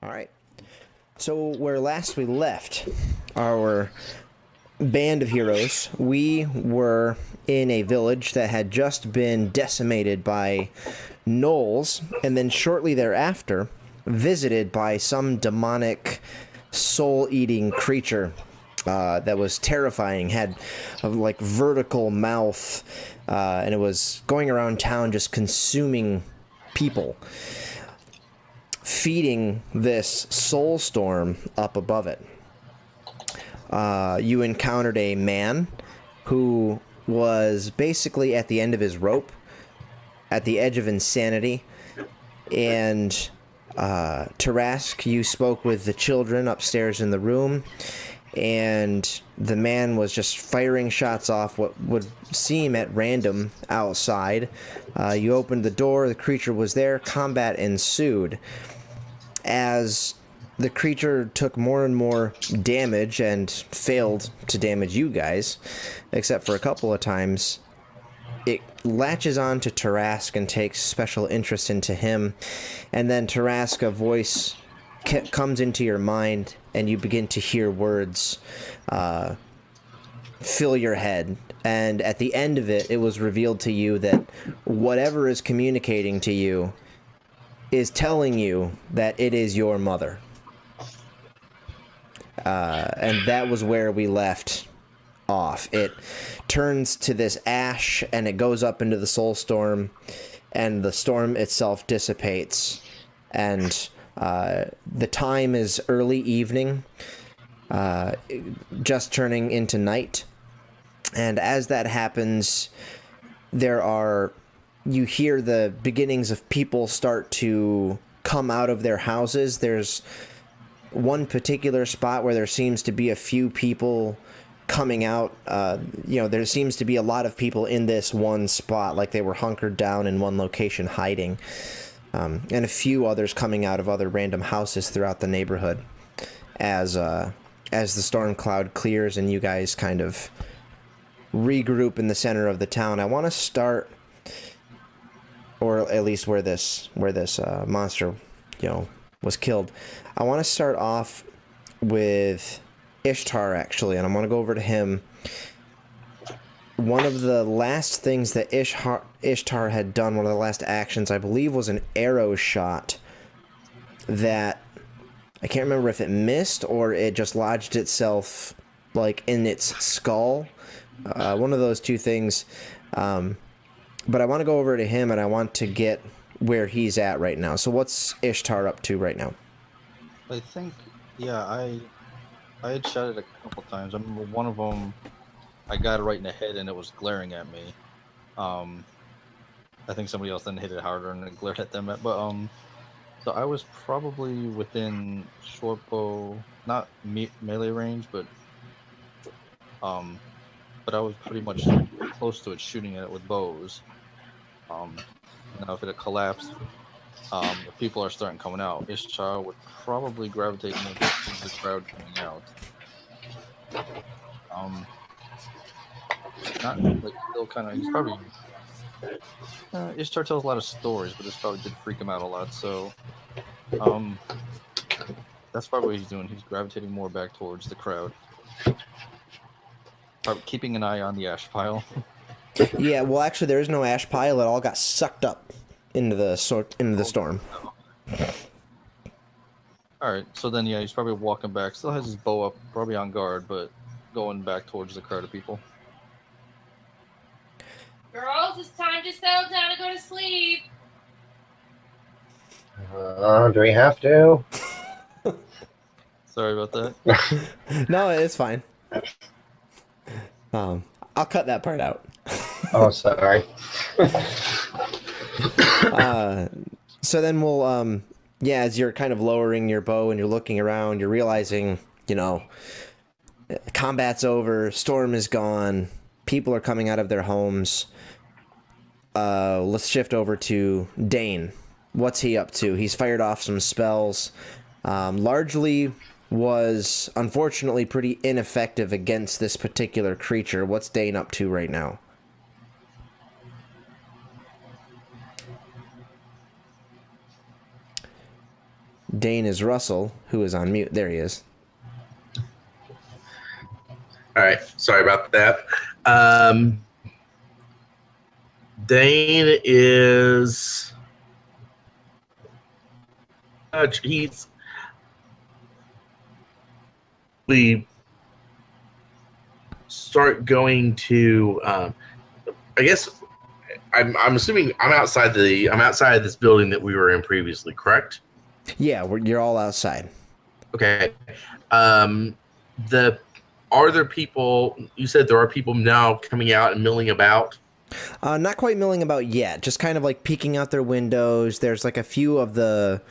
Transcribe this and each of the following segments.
All right. So where last we left our band of heroes, we were in a village that had just been decimated by gnolls, and then shortly thereafter visited by some demonic soul-eating creature that was terrifying, had a like vertical mouth, and it was going around town just consuming people, feeding this soul storm up above it. You encountered a man who was basically at the end of his rope, at the edge of insanity, and Tarask, you spoke with the children upstairs in the room, and the man was just firing shots off what would seem at random outside. You opened the door, the creature was there, combat ensued. As the creature took more and more damage and failed to damage you guys, except for a couple of times, it latches on to Tarask and takes special interest into him. And then Tarask, a voice comes into your mind, and you begin to hear words fill your head. And at the end of it, it was revealed to you that whatever is communicating to you is telling you that it is your mother. And that was where we left off. It turns to this ash, and it goes up into the soul storm, and the storm itself dissipates. And the time is early evening, just turning into night. And as that happens, you hear the beginnings of people start to come out of their houses. There's one particular spot where there seems to be a few people coming out. There seems to be a lot of people in this one spot, like they were hunkered down in one location hiding, and a few others coming out of other random houses throughout the neighborhood as the storm cloud clears and you guys kind of regroup in the center of the town. I want to start, or at least where this monster, was killed. I want to start off with Ishtar, actually, and I want to go over to him. One of the last things that Ishtar had done, one of the last actions, I believe, was an arrow shot that I can't remember if it missed or it just lodged itself like in its skull. One of those two things. But I want to go over to him, and I want to get where he's at right now. So what's Ishtar up to right now? I think, I had shot it a couple times. I remember one of them, I got it right in the head, and it was glaring at me. I think somebody else then hit it harder, and it glared at them. But so I was probably within short bow, not melee range, but I was pretty much close to it, shooting at it with bows. Now, if it had collapsed, if people are starting coming out, Ishtar would probably gravitate more towards the crowd coming out. Not like still kind of. He's probably Ishtar tells a lot of stories, but this probably did freak him out a lot. So, that's probably what he's doing. He's gravitating more back towards the crowd, probably keeping an eye on the ash pile. Yeah, well, actually, there is no ash pile. It all got sucked up into the storm. All right, so then he's probably walking back. Still has his bow up, probably on guard, but going back towards the crowd of people. Girls, it's time to settle down and go to sleep. Do we have to? Sorry about that. No, it's fine. I'll cut that part out. Oh, sorry. So then we'll, as you're kind of lowering your bow and you're looking around, you're realizing, combat's over, storm is gone, people are coming out of their homes. Let's shift over to Dane. What's he up to? He's fired off some spells. Largely was, unfortunately, pretty ineffective against this particular creature. What's Dane up to right now? Dane is Russell, who is on mute. There he is. All right, sorry about that. Dane is he's we start going to I guess I'm assuming I'm outside this building that we were in previously, correct? Yeah, you're all outside. Okay. Are there people? You said there are people now coming out and milling about. Not quite milling about yet. Just kind of like peeking out their windows. There's like a few of the,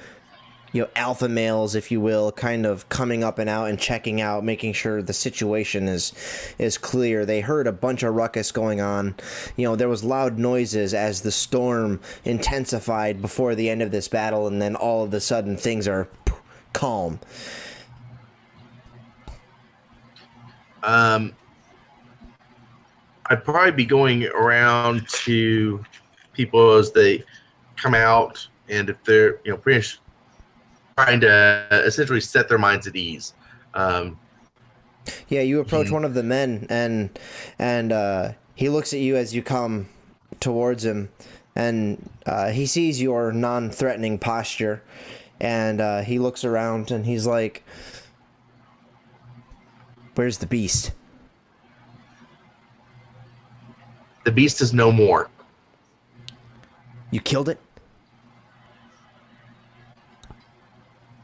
alpha males, if you will, kind of coming up and out and checking out, making sure the situation is clear. They heard a bunch of ruckus going on. There was loud noises as the storm intensified before the end of this battle, and then all of a sudden things are calm. I'd probably be going around to people as they come out, and if they're pretty much trying to essentially set their minds at ease. Yeah, you approach one of the men, and he looks at you as you come towards him, and he sees your non-threatening posture, and he looks around and he's like, "Where's the beast?" The beast is no more. You killed it?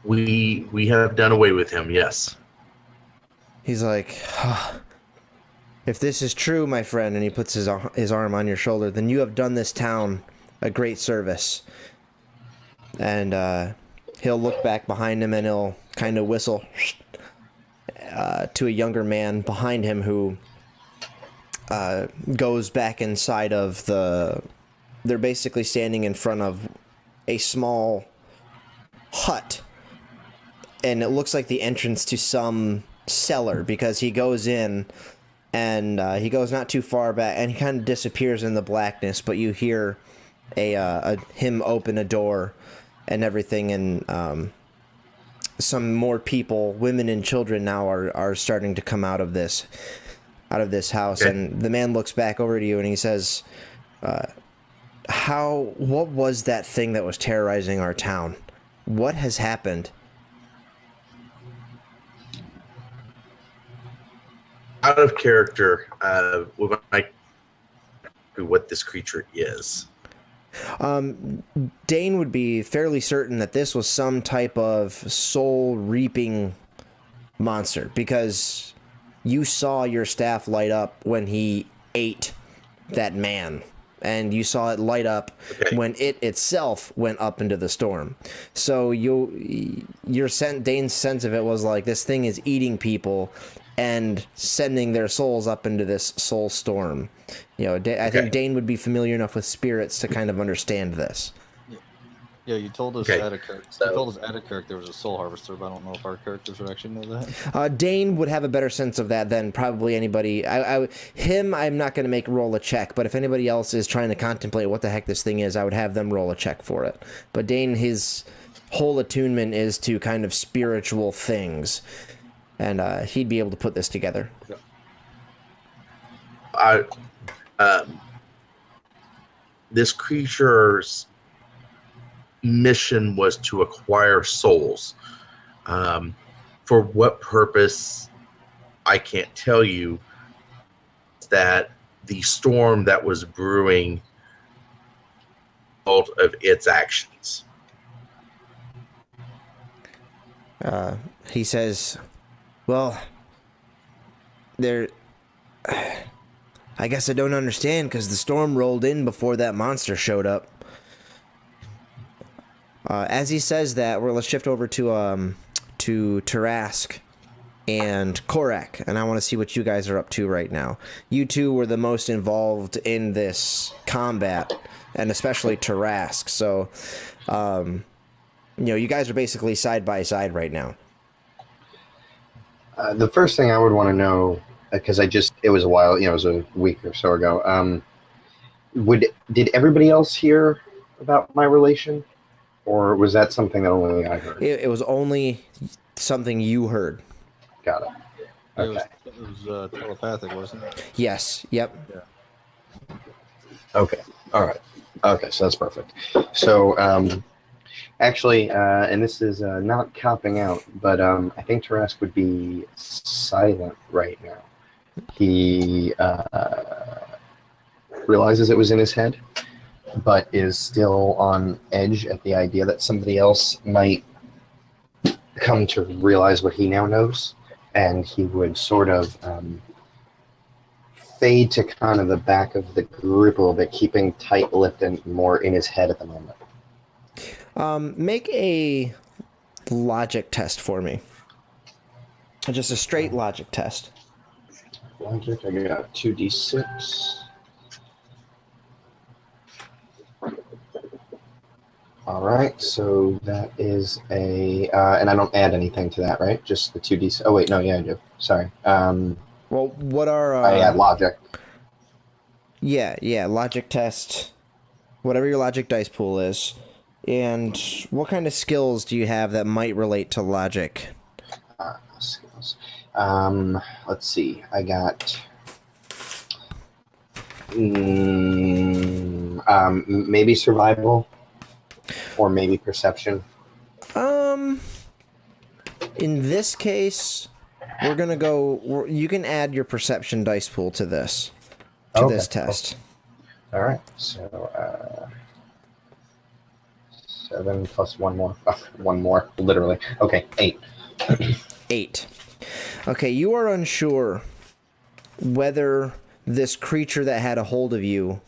We have done away with him, yes. He's like, if this is true, my friend, and he puts his arm on your shoulder, then you have done this town a great service. And he'll look back behind him and he'll kind of whistle to a younger man behind him who goes back inside of they're basically standing in front of a small hut, and it looks like the entrance to some cellar, because he goes in and he goes not too far back and he kind of disappears in the blackness, but you hear him open a door and everything, and some more people, women and children now are starting to come out of this house. Okay. And the man looks back over to you and he says, what was that thing that was terrorizing our town? What has happened? Out of character, what this creature is. Dane would be fairly certain that this was some type of soul-reaping monster, because you saw your staff light up when he ate that man, and you saw it light up when it itself went up into the storm. So Dane's sense of it was like, this thing is eating people and sending their souls up into this soul storm. I think Dane would be familiar enough with spirits to kind of understand this. Yeah, you told us at a character there was a soul harvester, but I don't know if our characters would actually know that. Dane would have a better sense of that than probably anybody. I'm not going to roll a check, but if anybody else is trying to contemplate what the heck this thing is, I would have them roll a check for it. But Dane, his whole attunement is to kind of spiritual things, and he'd be able to put this together. This creature's mission was to acquire souls. For what purpose, I can't tell you. That the storm that was brewing, result of its actions. He says, well, I guess I don't understand, because the storm rolled in before that monster showed up. As he says that, let's shift over to Tarask and Korak, and I want to see what you guys are up to right now. You two were the most involved in this combat, and especially Tarask. So, you guys are basically side by side right now. The first thing I would want to know, because it was a while, it was a week or so ago. Did everybody else hear about my relation? Or was that something that only I heard? It was only something you heard. Got it. Okay. It was telepathic, wasn't it? Yes. Yep. Okay. All right. Okay, so that's perfect. So, actually, and this is not copping out, but I think Tarask would be silent right now. He realizes it was in his head, but is still on edge at the idea that somebody else might come to realize what he now knows, and he would sort of fade to kind of the back of the group a little bit, keeping tight-lipped and more in his head at the moment. Make a logic test for me. Just a straight logic test. Logic, I got 2d6. All right, so that is a, and I don't add anything to that, right? Just the 2d6. Oh wait, no, yeah, I do. Sorry. Well, what are... I add logic. Yeah, logic test. Whatever your logic dice pool is. And what kind of skills do you have that might relate to logic? Skills. Let's see. I got... maybe survival. Or maybe perception. In this case, we're gonna go... You can add your perception dice pool to this. This test. All right, so 7 plus 1 more. Oh, 1 more, literally. Okay, 8. 8. Okay, you are unsure whether this creature that had a hold of you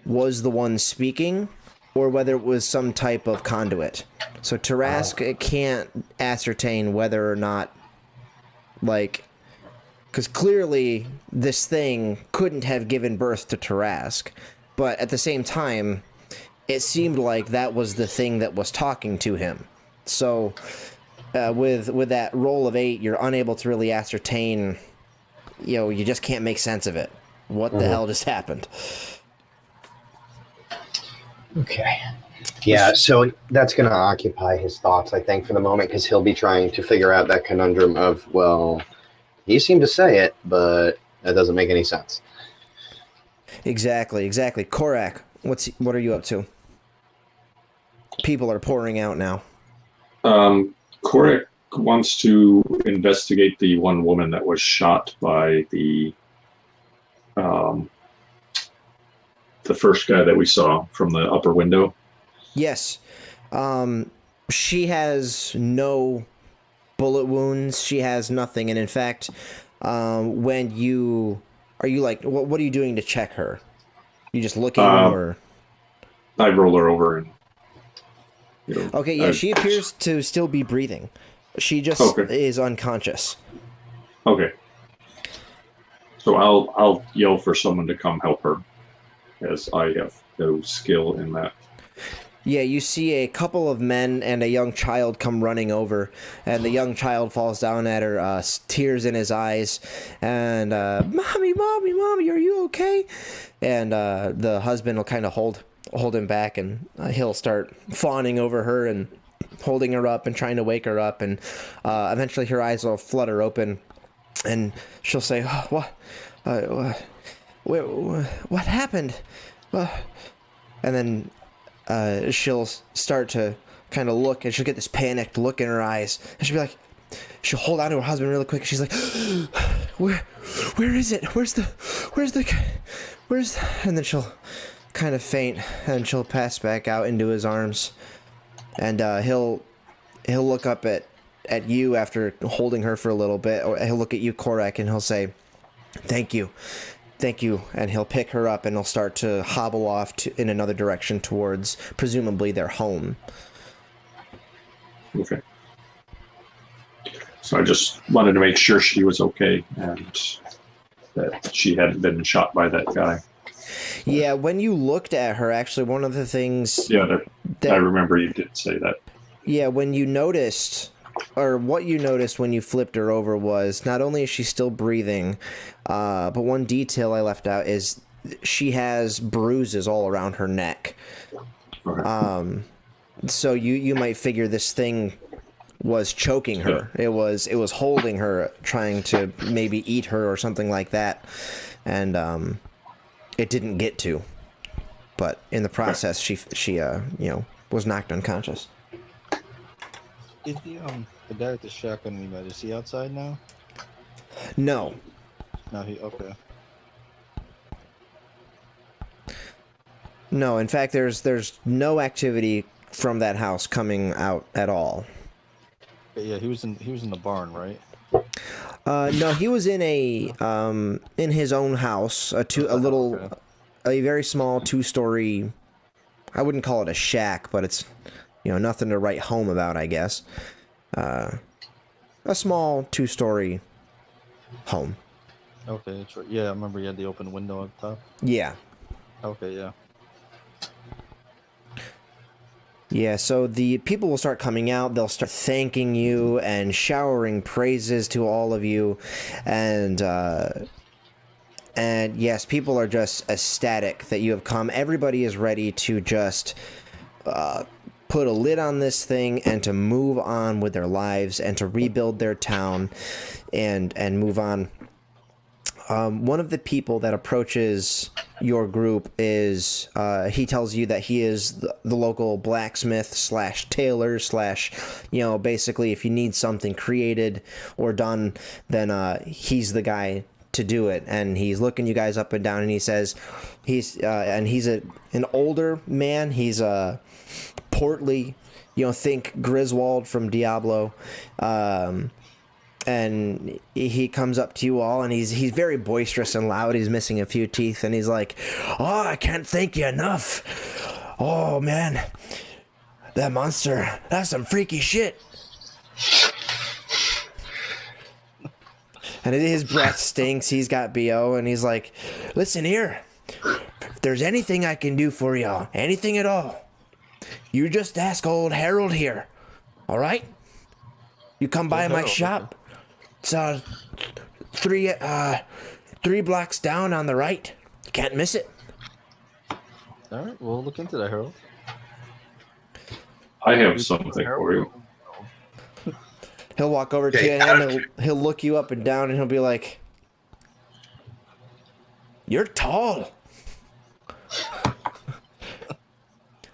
was the one speaking, or whether it was some type of conduit. So Tarask can't ascertain whether or not, like... Because clearly, this thing couldn't have given birth to Tarask. But at the same time, it seemed like that was the thing that was talking to him. So, with that roll of 8, you're unable to really ascertain, you just can't make sense of it. What the hell just happened? Okay. Yeah, so that's going to occupy his thoughts, I think, for the moment, because he'll be trying to figure out that conundrum of, well... He seemed to say it, but that doesn't make any sense. Exactly. Korak, what are you up to? People are pouring out now. Korak wants to investigate the one woman that was shot by the first guy that we saw from the upper window. Yes. She has no bullet wounds. She has nothing. And in fact, when you... Are you like... What are you doing to check her? You just looking or... I roll her over and... Okay, yeah, she appears to still be breathing. She just is unconscious. Okay. So I'll yell for someone to come help her, as I have no skill in that. Yeah, you see a couple of men and a young child come running over, and the young child falls down at her, tears in his eyes, and, Mommy, are you okay? And the husband will kind of hold him back, and he'll start fawning over her and holding her up and trying to wake her up, and eventually her eyes will flutter open, and she'll say, "What happened?" And then she'll start to kind of look, and she'll get this panicked look in her eyes, and she'll be like, she'll hold on to her husband really quick. She's like, where is it? And then she'll kind of faint, and she'll pass back out into his arms, and he'll look up at you after holding her for a little bit, or he'll look at you, Korak, and he'll say, thank you, and he'll pick her up, and he'll start to hobble off in another direction towards, presumably, their home. Okay. So I just wanted to make sure she was okay, and that she hadn't been shot by that guy. Yeah, when you looked at her, actually, one of the things... Yeah, I remember you did say that. Yeah, when you noticed... Or what you noticed when you flipped her over was not only is she still breathing, but one detail I left out is she has bruises all around her neck. Okay. So you might figure this thing was choking her. It was holding her, trying to maybe eat her or something like that, and it didn't get to. But in the process, she was knocked unconscious. Is the guy with the shotgun we met, is he outside now? No. No, okay. No, in fact, there's no activity from that house coming out at all. Yeah, he was in the barn, right? No, he was in in his own house, a very small 2-story. I wouldn't call it a shack, but it's nothing to write home about, I guess. A small 2-story home. Okay, that's right. Yeah, I remember you had the open window up top. Yeah. Okay, yeah. Yeah, so the people will start coming out. They'll start thanking you and showering praises to all of you, and yes, people are just ecstatic that you have come. Everybody is ready to just put a lid on this thing and to move on with their lives and to rebuild their town and move on. One of the people that approaches your group is, he tells you that he is the local blacksmith / tailor / basically if you need something created or done, then he's the guy to do it. And he's looking you guys up and down, and he says he's an older man. He's portly, think Griswold from Diablo. And he comes up to you all, and he's very boisterous and loud. He's missing a few teeth, and he's like, "Oh, I can't thank you enough. Oh, man, that monster, that's some freaky shit." And his breath stinks. He's got BO, and he's like, "Listen here, if there's anything I can do for y'all, anything at all, you just ask old Harold here, all right? You come by my shop. It's 3 blocks down on the right. You can't miss it." All right, we'll look into that, Harold. I have something for you. He'll walk over to you, and he'll look you up and down, and he'll be like, "You're tall."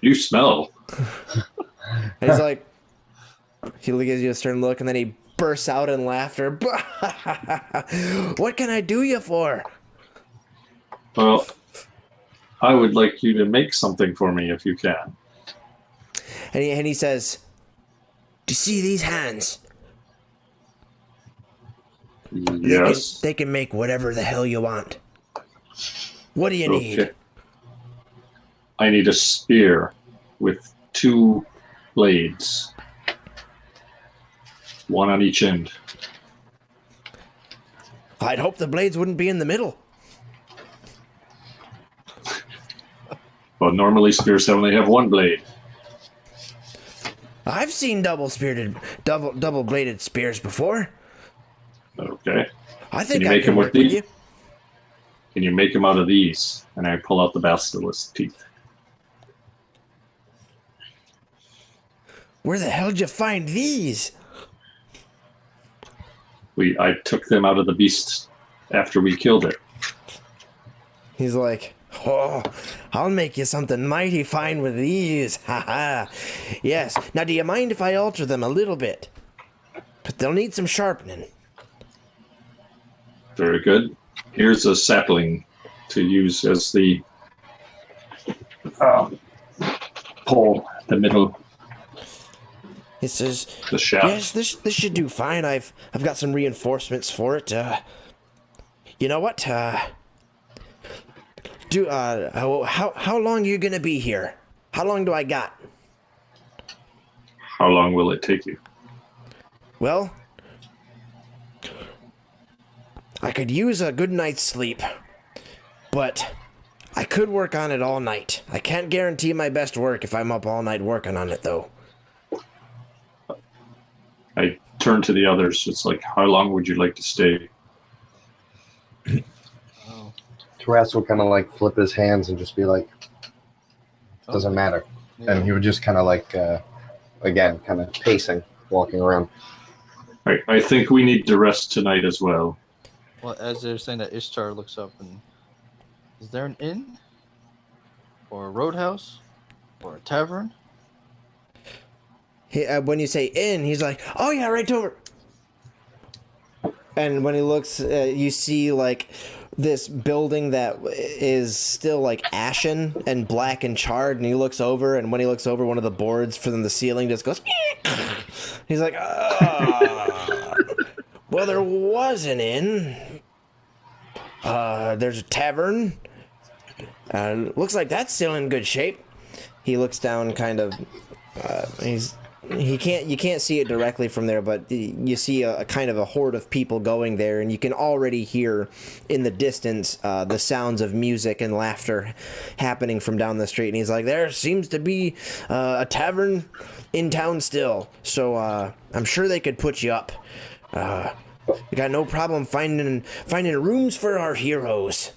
You smell. And he's like, he gives you a stern look, and then he bursts out in laughter. "What can I do you for?" Well, I would like you to make something for me if you can. And he says, "Do you see these hands? Yes. They can make whatever the hell you want. What do you need?" I need a spear with 2 blades. 1 on each end. "I'd hope the blades wouldn't be in the middle." Well, normally spears only have 1 blade. "I've seen double bladed spears before. Okay. I think Can you I make can them work with with these? you." Can you make them out of these? And I pull out the basilisk teeth. "Where the hell did you find these?" I took them out of the beast after we killed it. He's like, "Oh, I'll make you something mighty fine with these. Haha. Yes. Now, do you mind if I alter them a little bit? But they'll need some sharpening." Very good. Here's a sapling to use as the pole, the middle, He says, the shaft. "Yes, this should do fine. I've got some reinforcements for it. You know what? How long are you gonna be here? How long do I got?" How long will it take you? "Well, I could use a good night's sleep, but I could work on it all night. I can't guarantee my best work if I'm up all night working on it, though." I turn to the others. It's like, how long would you like to stay? Taras will kind of like flip his hands and just be like, "Doesn't matter." And he would just kind of like, again, kind of pacing, walking around. I think we need to rest tonight as well. Well, as they're saying that, Ishtar looks up and, is there an inn? Or a roadhouse? Or a tavern? When you say inn, he's like, oh yeah, right over. And when he looks, you see like this building that is still like ashen and black and charred, and he looks over, and when he looks over, one of the boards from the ceiling just goes. He's like, well, there was an inn. There's a tavern. Looks like that's still in good shape. He looks down, kind of. You can't see it directly from there, but you see a kind of a horde of people going there, and you can already hear in the distance the sounds of music and laughter happening from down the street. And he's like, there seems to be a tavern in town still, so I'm sure they could put you up. We got no problem finding rooms for our heroes.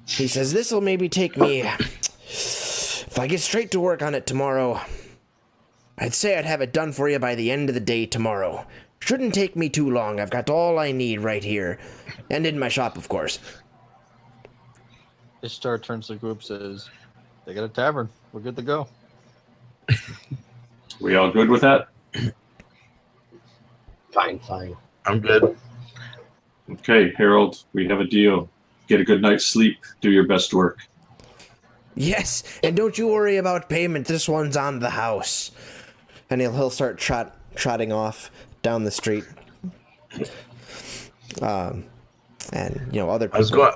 He says, this'll maybe take me, if I get straight to work on it tomorrow, I'd say I'd have it done for you by the end of the day tomorrow. Shouldn't take me too long. I've got all I need right here. And in my shop, of course. Ishtar turns to the group, says, they got a tavern. We're good to go. We all good with that? Fine. I'm good. Okay, Harold, we have a deal. Get a good night's sleep. Do your best work. Yes, and don't you worry about payment. This one's on the house. And he'll start trotting off down the street. And, other people. I was going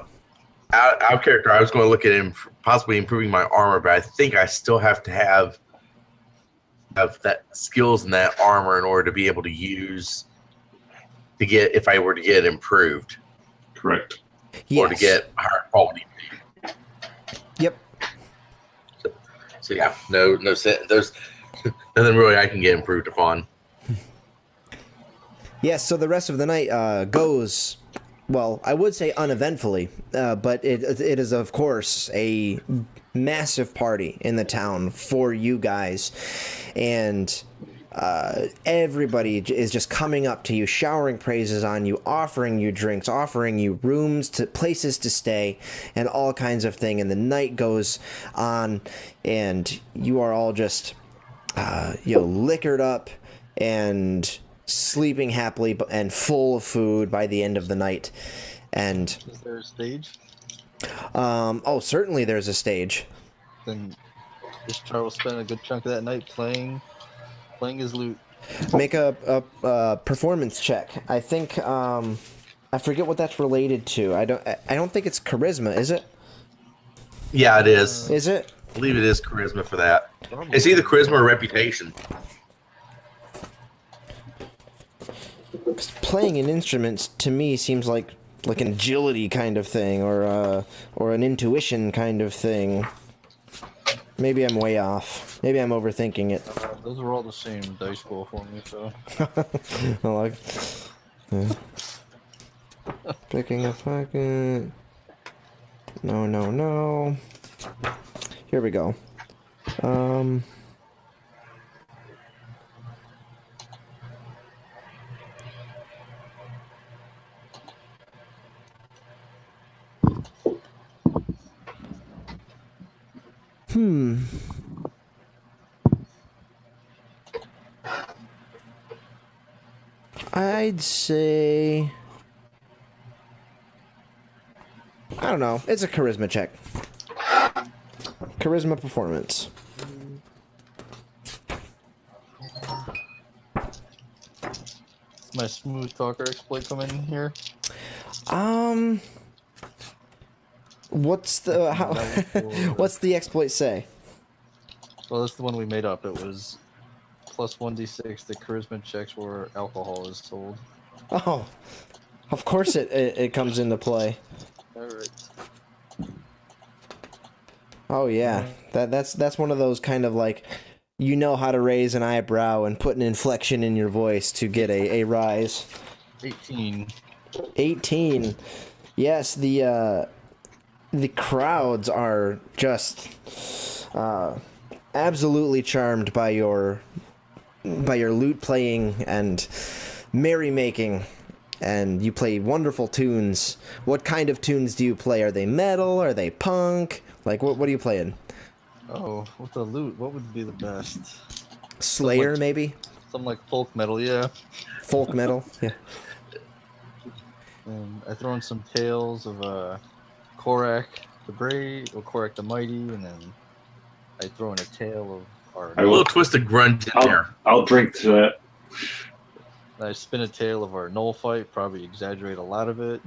out of character. I was going to look at him possibly improving my armor, but I think I still have to have that skills in that armor in order to be able to use if I were to get improved. Correct. Yes. Or to get higher quality. Yep. So yeah, no, there's nothing really I can get improved upon. Yes, so the rest of the night goes, well, I would say uneventfully, but it is, of course, a massive party in the town for you guys, and everybody is just coming up to you, showering praises on you, offering you drinks, offering you rooms, to places to stay, and all kinds of thing. And the night goes on, and you are all just, liquored up and sleeping happily and full of food by the end of the night. And is there a stage? Certainly there's a stage. Then Ishtar will spend a good chunk of that night playing his lute. Make a performance check. I think I forget what that's related to. I don't think it's charisma, is it? Yeah, it is. Is it? I believe it is charisma for that. It's either charisma or reputation. 'Cause playing an instrument to me seems like an agility kind of thing, or an intuition kind of thing. Maybe I'm way off. Maybe I'm overthinking it. Those are all the same dice roll for me, so. Picking a pocket. No. Here we go. I'd say, I don't know. It's a charisma check. Charisma performance. My smooth talker exploit come in here? What's the what's the exploit say? Well, that's the one we made up. It was plus 1d6. The charisma checks where alcohol is sold. Oh, of course it comes into play. All right. Oh yeah, that's one of those kind of like, how to raise an eyebrow and put an inflection in your voice to get a rise. 18. 18. Yes, the crowds are just absolutely charmed by your lute playing and merrymaking, and you play wonderful tunes. What kind of tunes do you play? Are they metal? Are they punk? Like, what are you playing? Oh, with the loot, what would be the best? Slayer, like- maybe? Some like folk metal, yeah. Folk metal? Yeah. And I throw in some tales of Korak the Brave or Korak the Mighty, and then I throw in a tale of our. I A will- little twist of grunge in there. I'll drink to that. I spin a tale of our Knoll fight, probably exaggerate a lot of it.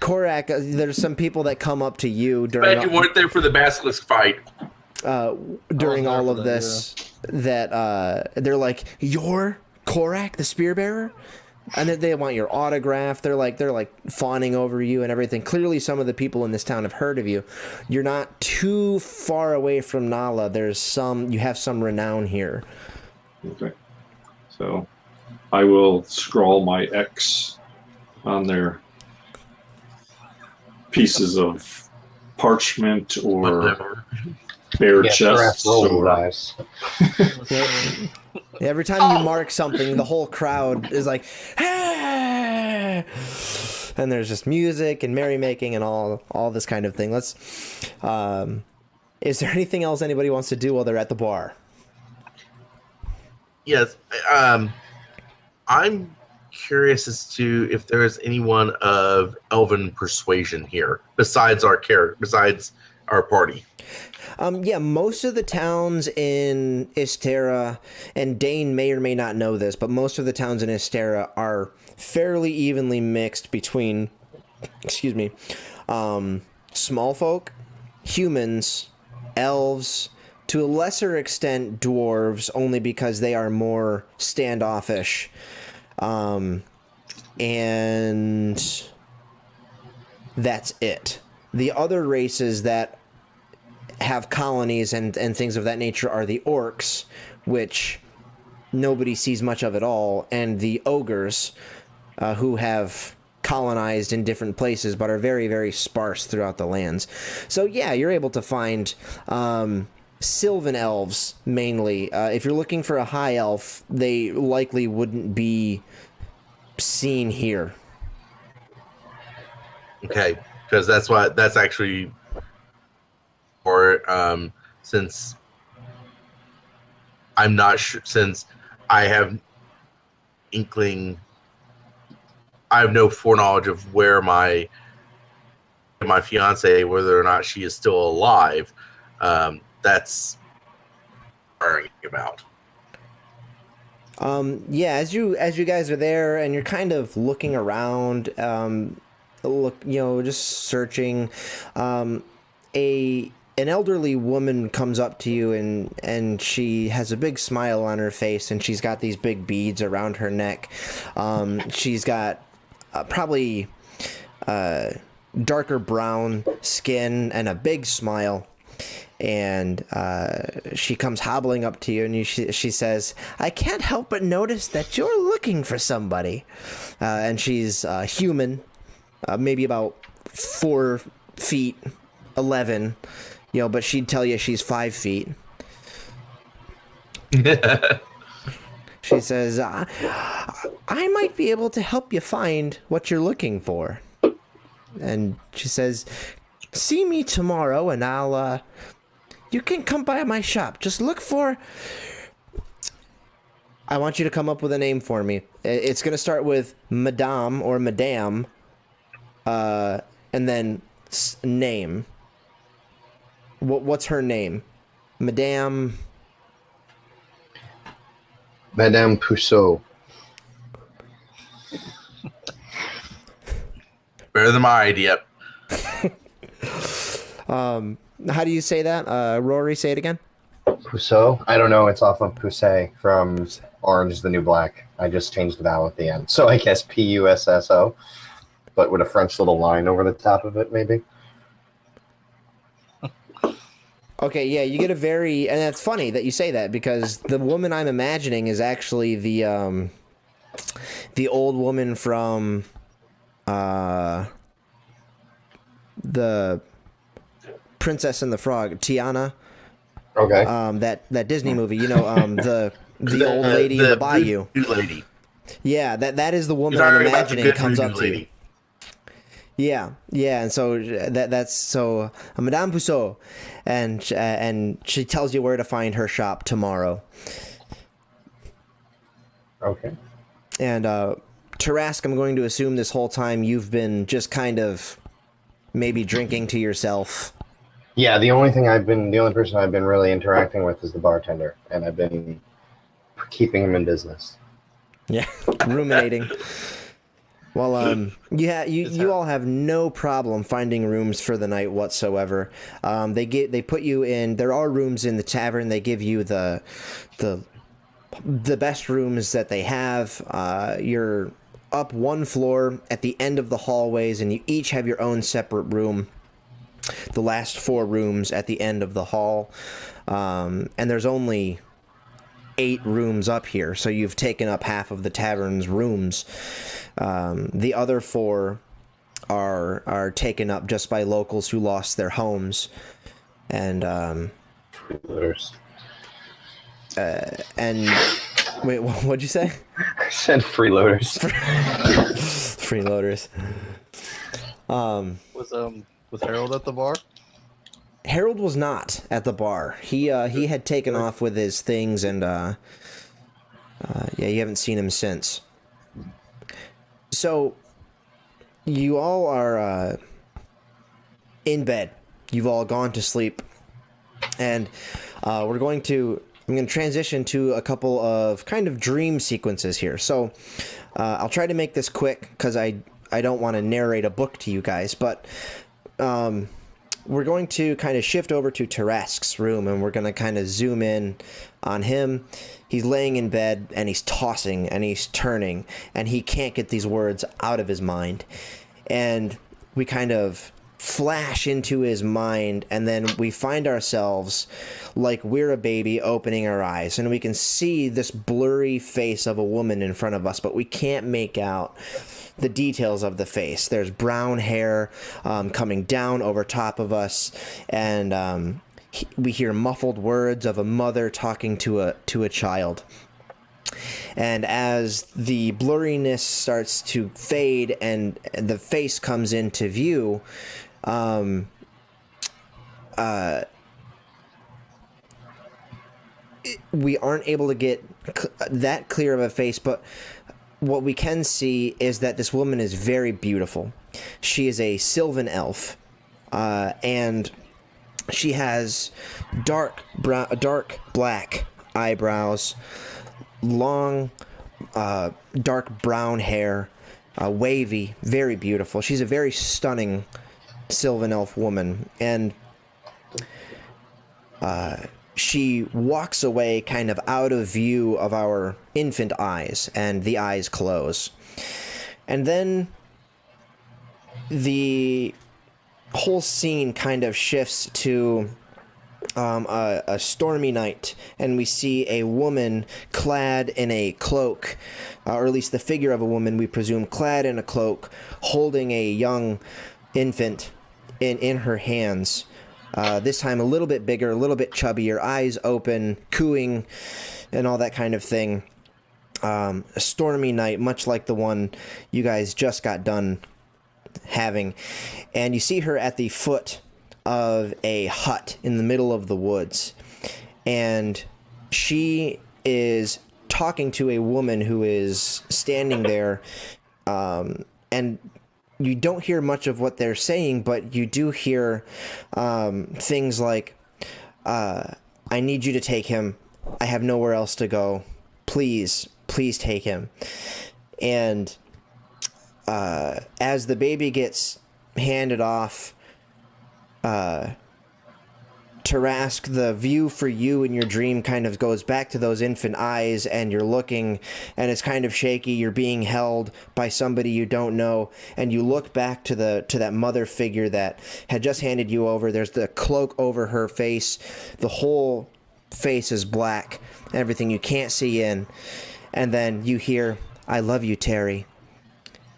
Korak, there's some people that come up to you during Bet you weren't there for the basilisk fight. during I was all there of for this that they're like, "You're Korak, the spear bearer?" And then they want your autograph. They're like fawning over you and everything. Clearly, some of the people in this town have heard of you. You're not too far away from Nala. You have some renown here. Okay. So I will scrawl my X on their pieces of parchment or Whatever. bare Yeah, chests. roll Or, eyes. Every time you mark something, the whole crowd is like, "Hey!" And there's just music and merrymaking and all this kind of thing. Is there anything else anybody wants to do while they're at the bar? Yes. I'm curious as to if there is anyone of elven persuasion here besides our party. Yeah, most of the towns in Istera, and Dane may or may not know this, but most of the towns in Istera are fairly evenly mixed between, small folk, humans, elves, to a lesser extent dwarves, only because they are more standoffish. And that's it. The other races that have colonies and things of that nature are the orcs, which nobody sees much of at all, and the ogres, who have colonized in different places but are very, very sparse throughout the lands. So yeah, you're able to find sylvan elves mainly. If you're looking for a high elf, they likely wouldn't be seen here. Okay, because that's actually, or since I'm not sure, since I have no foreknowledge of where my fiance, whether or not she is still alive. That's worrying about. Yeah, as you guys are there and you're kind of looking around, just searching, an elderly woman comes up to you and she has a big smile on her face and she's got these big beads around her neck. She's got probably darker brown skin and a big smile. And she comes hobbling up to you and she says, "I can't help but notice that you're looking for somebody." And she's human, maybe about 4 feet 11, but she'd tell you she's 5 feet. She says, I might be able to help you find what you're looking for. And she says, "See me tomorrow and you can come by my shop. Just look for..." I want you to come up with a name for me. It's going to start with Madame or Madame, and then name. What's her name? Madame Pousseau. Better than my idea. How do you say that? Rory, say it again. Pousseau? I don't know. It's off of Poussey from Orange is the New Black. I just changed the vowel at the end. So I guess Pusso, but with a French little line over the top of it, maybe. Okay, yeah, you get a very... And that's funny that you say that, because the woman I'm imagining is actually the old woman from the Princess and the Frog, Tiana. Okay. That Disney movie, the old lady in the bayou. voodoo lady. Yeah, that is the woman Sorry I'm about the imagining good comes voodoo up to you. lady. Yeah, and so that's so Madame Puceau, and she tells you where to find her shop tomorrow. Okay. And Tarask, I'm going to assume this whole time you've been just kind of maybe drinking to yourself. Yeah, the only person I've been really interacting with is the bartender, and I've been keeping him in business. Yeah, ruminating. Well, you all have no problem finding rooms for the night whatsoever. They put you in. There are rooms in the tavern. They give you the best rooms that they have. You're up one floor at the end of the hallways, and you each have your own separate room. The last 4 rooms at the end of the hall, and there's only 8 rooms up here, so you've taken up half of the tavern's rooms. The other 4 are taken up just by locals who lost their homes, and Freeloaders. And wait, what'd you say? I said freeloaders. Freeloaders. Was Harold at the bar? Harold was not at the bar. He had taken off with his things, and yeah, you haven't seen him since. So you all are in bed. You've all gone to sleep, and I'm going to transition to a couple of kind of dream sequences here. So I'll try to make this quick because I don't want to narrate a book to you guys, but we're going to kind of shift over to Tarask's room, and we're going to kind of zoom in on him. He's laying in bed, and he's tossing, and he's turning, and he can't get these words out of his mind. And we kind of flash into his mind, and then we find ourselves like we're a baby opening our eyes, and we can see this blurry face of a woman in front of us, but we can't make out the details of the face. There's brown hair coming down over top of us, and we hear muffled words of a mother talking to a child. And as the blurriness starts to fade and the face comes into view, we aren't able to get that clear of a face, but what we can see is that this woman is very beautiful. She is a sylvan elf, and she has dark black eyebrows, long dark brown hair, wavy, very beautiful. She's a very stunning sylvan elf woman, and she walks away kind of out of view of our infant eyes, and the eyes close. And then the whole scene kind of shifts to a stormy night, and we see a woman clad in a cloak, or at least the figure of a woman, we presume, clad in a cloak, holding a young infant in her hands. This time a little bit bigger, a little bit chubbier, eyes open, cooing, and all that kind of thing. A stormy night, much like the one you guys just got done having. And you see her at the foot of a hut in the middle of the woods. And she is talking to a woman who is standing there, and you don't hear much of what they're saying, but you do hear things like, I need you to take him. I have nowhere else to go. Please take him. And as the baby gets handed off, Tarask, the view for you in your dream kind of goes back to those infant eyes, and you're looking, and it's kind of shaky. You're being held by somebody you don't know, and you look back to that mother figure that had just handed you over. There's the cloak over her face. The whole face is black, everything you can't see in. And then you hear, "I love you, Terry."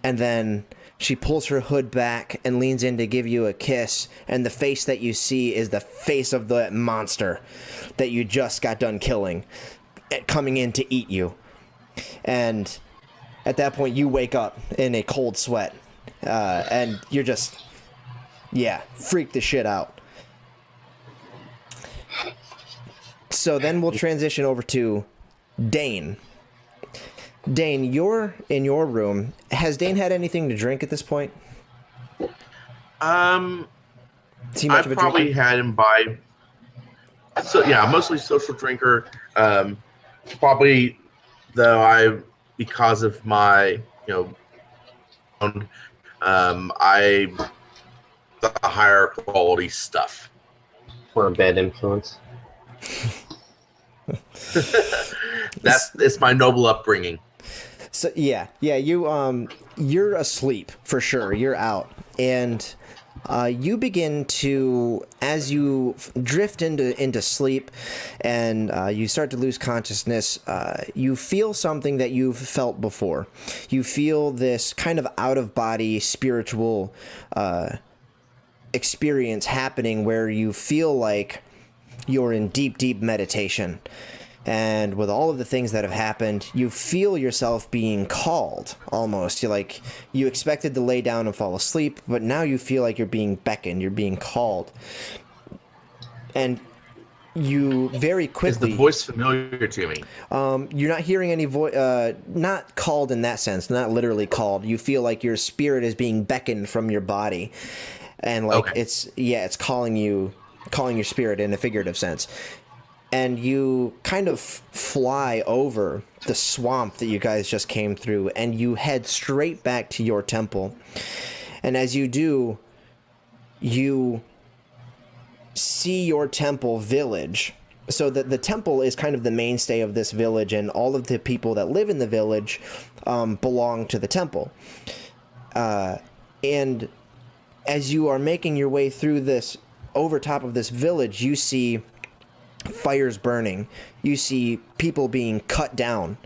And then She pulls her hood back and leans in to give you a kiss, and the face that you see is the face of the monster that you just got done killing, coming in to eat you. And at that point, you wake up in a cold sweat, and you're just, freak the shit out. So then we'll transition over to Dane. Dane, you're in your room. Has Dane had anything to drink at this point? I Much of a probably drinker? had imbibe. So yeah, mostly social drinker. Probably though because of my I the higher quality stuff. Or a bad influence. It's my noble upbringing. So you're asleep for sure. You're out, and you begin to, as you drift into sleep, and you start to lose consciousness. You feel something that you've felt before. You feel this kind of out of body spiritual experience happening, where you feel like you're in deep meditation. And with all of the things that have happened, you feel yourself being called, almost. You expected to lay down and fall asleep, but now you feel like you're being beckoned, you're being called. And you very quickly... Is the voice familiar to me? You're not hearing any voice, not called in that sense, not literally called. You feel like your spirit is being beckoned from your body. And it's calling your spirit in a figurative sense. And you kind of fly over the swamp that you guys just came through, and you head straight back to your temple. And as you do, you see your temple village. So the temple is kind of the mainstay of this village, and all of the people that live in the village belong to the temple. And as you are making your way through this, over top of this village, you see fires burning. You see people being cut down.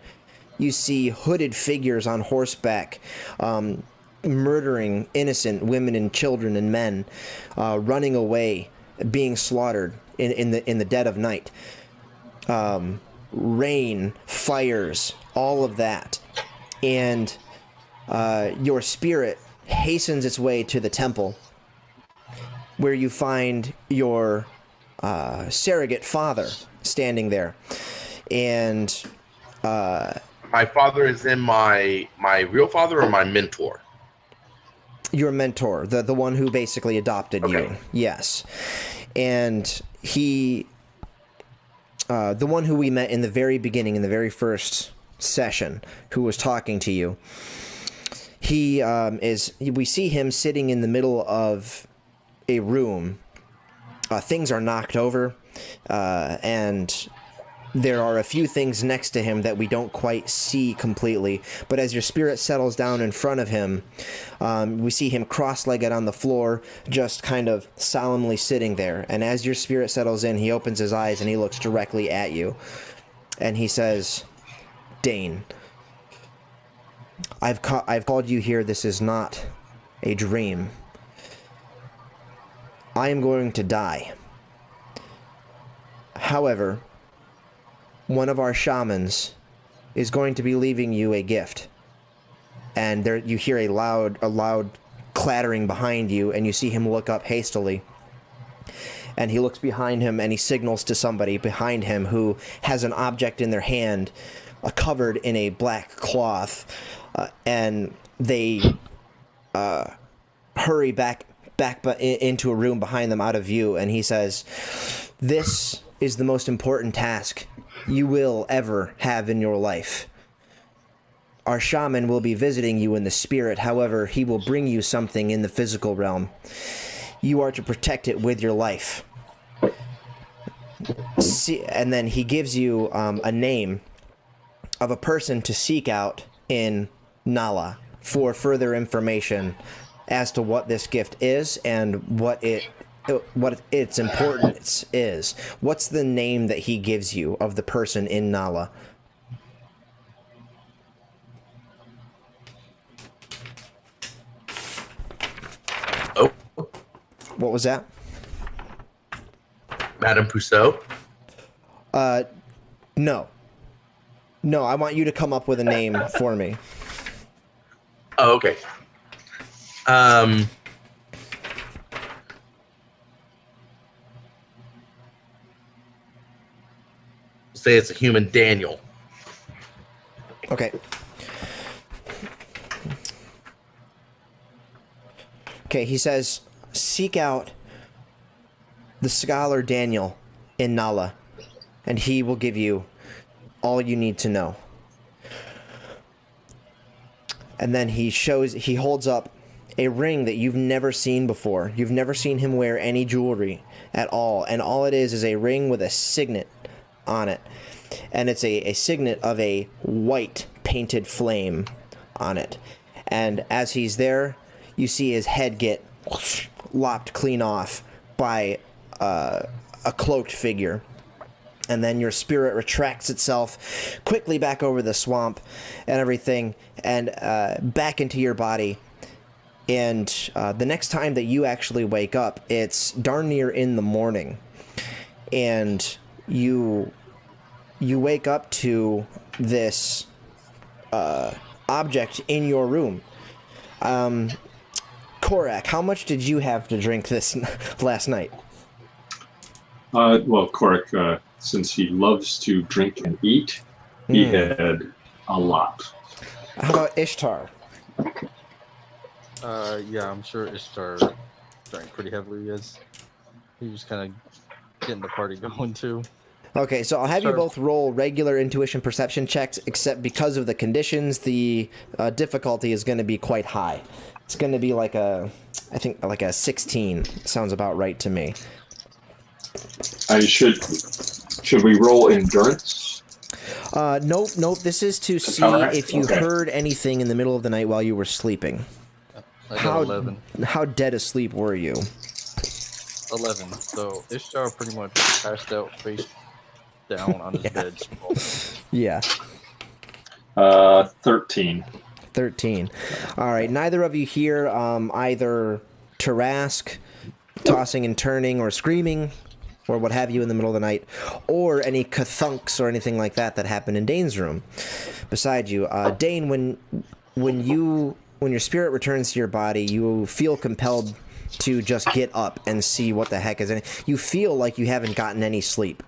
You see hooded figures on horseback murdering innocent women and children and men, running away, being slaughtered in the dead of night. Rain, fires, all of that. And your spirit hastens its way to the temple, where you find your surrogate father standing there. And my father is in my real father or my mentor? Your mentor, the one who basically adopted you. Yes. And he, the one who we met in the very beginning, in the very first session, who was talking to you, we see him sitting in the middle of a room. Things are knocked over, and there are a few things next to him that we don't quite see completely. But as your spirit settles down in front of him, we see him cross-legged on the floor, just kind of solemnly sitting there. And as your spirit settles in, he opens his eyes and he looks directly at you. And he says, "Dane, I've called you here. This is not a dream. I am going to die. However, one of our shamans is going to be leaving you a gift." And there you hear a loud clattering behind you, and you see him look up hastily. And he looks behind him and he signals to somebody behind him who has an object in their hand, covered in a black cloth, and they hurry back into a room behind them, out of view. And he says, "This is the most important task you will ever have in your life. Our shaman will be visiting you in the spirit. However, he will bring you something in the physical realm. You are to protect it with your life." And then he gives you a name of a person to seek out in Nala for further information as to what this gift is and what its importance is. What's the name that he gives you of the person in Nala? What was that? Madame Puceau? No. No, I want you to come up with a name for me. Oh, okay. Say it's a human Daniel. Okay. Okay, he says, seek out the scholar Daniel in Nala, and he will give you all you need to know. And then he holds up a ring that you've never seen before. You've never seen him wear any jewelry at all, and all it is a ring with a signet on it. And it's a signet of a white painted flame on it. And as he's there, you see his head get lopped clean off by a cloaked figure. And then your spirit retracts itself quickly back over the swamp and everything, and back into your body. And the next time that you actually wake up, it's darn near in the morning. And you wake up to this object in your room. Korak, how much did you have to drink this last night? Well, Korak, since he loves to drink and eat, he had a lot. How about Ishtar? Yeah, I'm sure Istera drank pretty heavily as he was kind of getting the party going too. Okay, so I'll have you both roll regular intuition perception checks, except because of the conditions, the difficulty is going to be quite high. It's going to be like I think like a 16. Sounds about right to me. Should we roll endurance? Nope. This is to see if you heard anything in the middle of the night while you were sleeping. I got 11. How dead asleep were you? 11. So Istera pretty much passed out face down on his bed. Yeah. 13. 13. All right. Neither of you hear either Tarask tossing and turning or screaming or what have you in the middle of the night, or any kathunks or anything like that happened in Dane's room beside you. Dane, when your spirit returns to your body, you feel compelled to just get up and see what the heck is in it. You feel like you haven't gotten any sleep.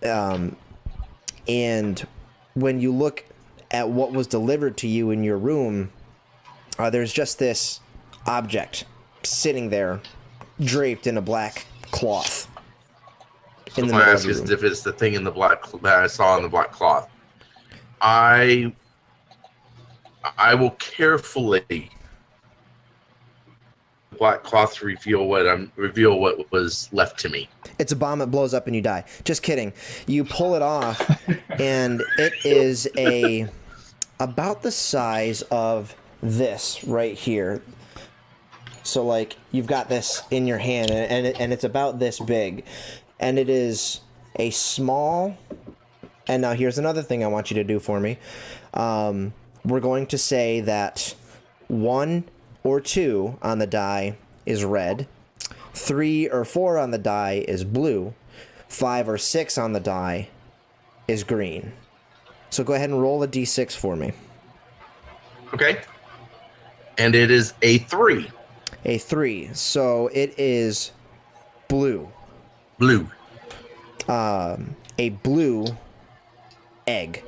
And when you look at what was delivered to you in your room, there's just this object sitting there, draped in a black cloth. So my ask is if it's the thing in the black that I saw in the black cloth. I will carefully black cloth to reveal what was left to me. It's a bomb that blows up and you die. Just kidding. You pull it off, and it is about the size of this right here. So, like, you've got this in your hand, and it's about this big. And it is a small... And now here's another thing I want you to do for me. We're going to say that 1 or 2 on the die is red. 3 or 4 on the die is blue. 5 or 6 on the die is green. So go ahead and roll a d6 for me. Okay. And it is a 3. A 3. So it is blue. Blue. A blue egg.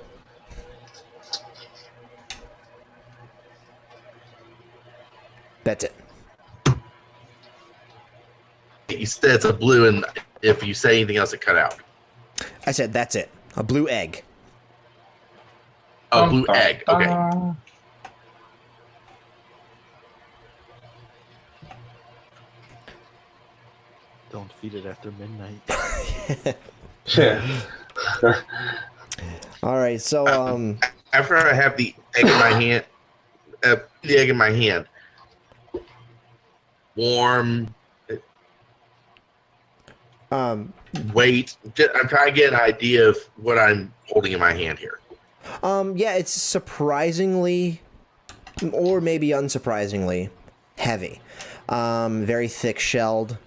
That's it. You said it's a blue, and if you say anything else, it cut out. I said that's it. A blue egg. Oh, blue egg. Okay. Don't feed it after midnight. Yeah. All right, so After I have the egg in my hand, warm. Wait. I'm trying to get an idea of what I'm holding in my hand here. yeah, it's surprisingly, or maybe unsurprisingly, heavy. very thick-shelled.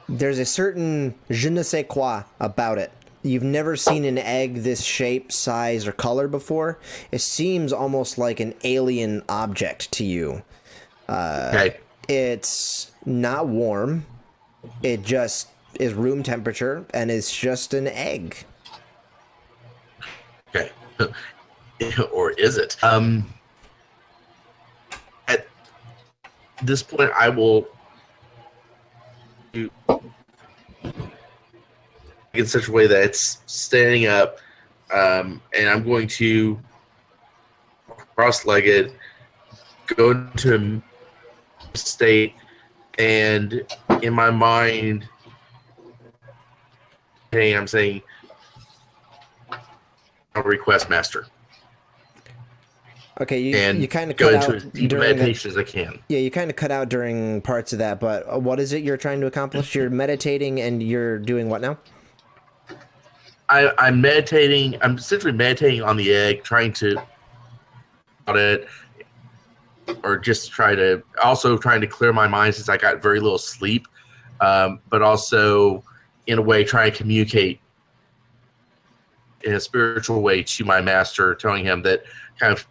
There's a certain je ne sais quoi about it. You've never seen an egg this shape, size, or color before. It seems almost like an alien object to you. Okay. It's not warm. It just is room temperature, and it's just an egg. Okay. Or is it? At this point, I will do in such a way that it's standing up, and I'm going to cross-legged go into a state, and in my mind, hey, I'm saying, "I'll request, Master." Okay, And you kind of go cut into out as deep during meditation as I can. Yeah, you kind of cut out during parts of that, but what is it you're trying to accomplish? You're meditating and you're doing what now? I'm meditating. I'm essentially meditating on the egg, trying to about it, or just trying to clear my mind since I got very little sleep, but also in a way trying to communicate in a spiritual way to my master, telling him that kind of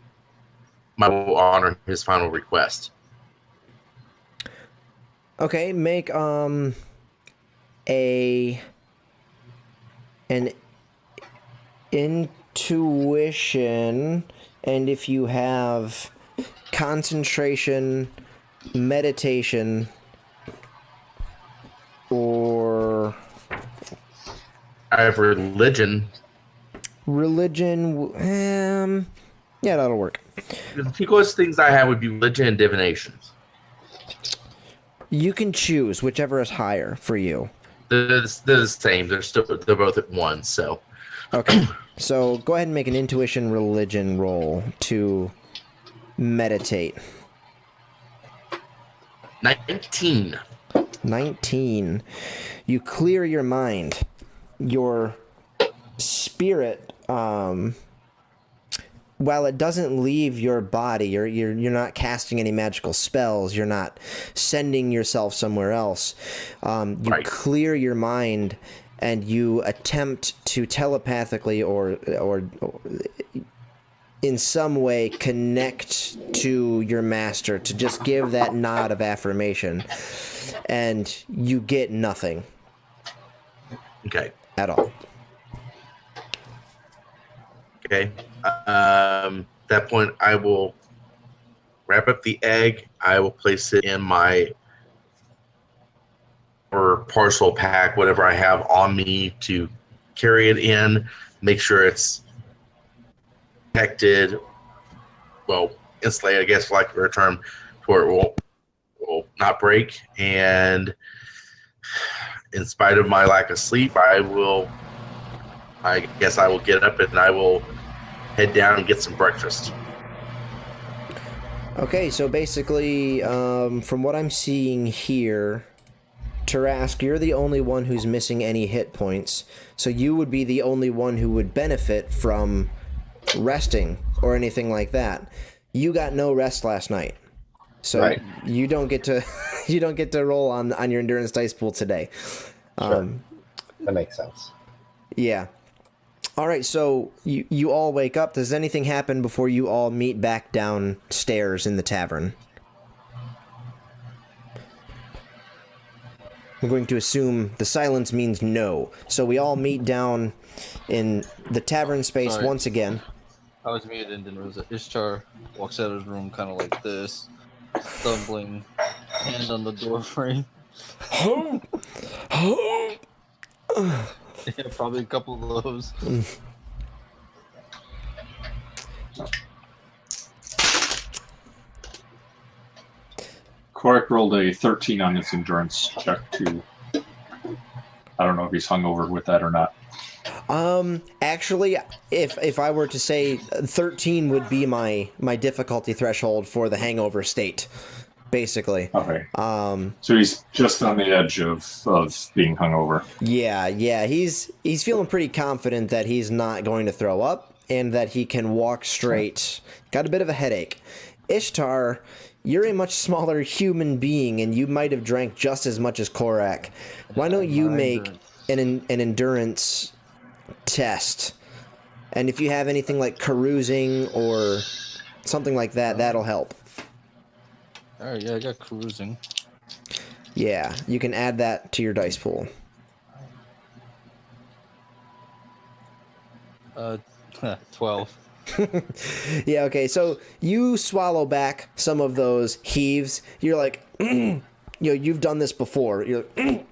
I will honor his final request. Okay, make an intuition, and if you have concentration, meditation, or I have religion. Yeah, that'll work. The two closest things I have would be religion and divination. You can choose whichever is higher for you. They're the same. They're both at 1. So Okay, so go ahead and make an intuition religion roll to meditate. 19. 19. You clear your mind. Your spirit, while it doesn't leave your body, you're not casting any magical spells, you're not sending yourself somewhere else. You Right. clear your mind and you attempt to telepathically or in some way connect to your master, to just give that nod of affirmation, and you get nothing Okay. at all. Okay. That point, I will wrap up the egg. I will place it in my or parcel pack, whatever I have on me to carry it in. Make sure it's protected, well, insulated, I guess, for lack of a better term, to where it will not break. And in spite of my lack of sleep, I guess I will get up and I will head down and get some breakfast. Okay, so basically, from what I'm seeing here, Tarask, you're the only one who's missing any hit points, so you would be the only one who would benefit from resting or anything like that. You got no rest last night, so Right. you don't get to you don't get to roll on your endurance dice pool today. Sure. That makes sense. Yeah. All right, so you all wake up. Does anything happen before you all meet back downstairs in the tavern? I'm going to assume the silence means no. So we all meet down in the tavern space Sorry. once again. I was muted and didn't realize that Ishtar walks out of the room kind of like this, stumbling, hand on the door frame. Yeah, probably a couple of those. Quark rolled a 13 on his endurance check to. I don't know if he's hungover with that or not. Actually, if I were to say 13 would be my difficulty threshold for the hangover state, basically. Okay. So he's just on the edge of being hungover. Yeah, he's feeling pretty confident that he's not going to throw up and that he can walk straight. Got a bit of a headache. Ishtar, you're a much smaller human being, and you might have drank just as much as Korak. Why don't you make an endurance test? And if you have anything like carousing or something like that, that'll help. All right, yeah, I got cruising. Yeah, you can add that to your dice pool. 12. Yeah, okay, so you swallow back some of those heaves. You're like, you've done this before. You're like,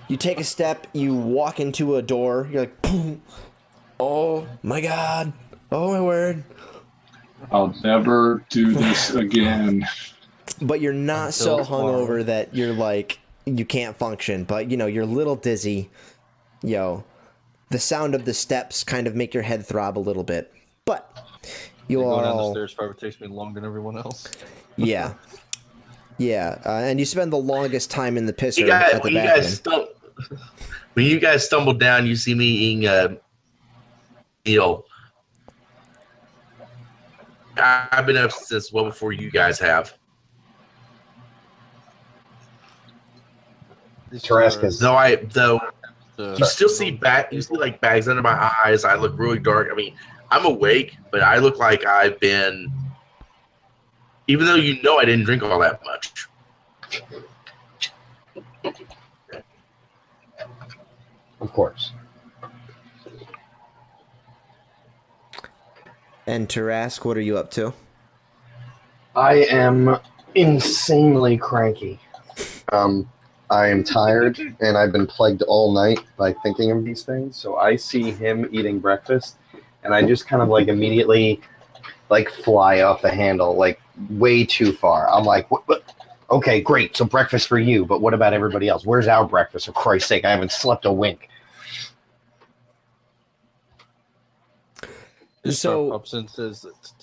you take a step, you walk into a door. You're like, oh my god, oh my word. I'll never do this again. But you're not so hungover that you're like, you can't function. But, you're a little dizzy. The sound of the steps kind of make your head throb a little bit. But you all... Going down the stairs probably takes me longer than everyone else. Yeah. Yeah, and you spend the longest time in the pisser at the bathroom. When you guys stumble down, you see me eating meal. I've been up since well before you guys have. Tarascus. You still see like bags under my eyes. I look really dark. I mean, I'm awake, but I look like I've been. Even though I didn't drink all that much. Of course. And Tarask, what are you up to? I am insanely cranky. I am tired, and I've been plagued all night by thinking of these things. So I see him eating breakfast, and I just kind of like immediately like fly off the handle, like way too far. I'm like, what? Okay, great. So breakfast for you, but what about everybody else? Where's our breakfast? For Christ's sake, I haven't slept a wink. So ups and says it's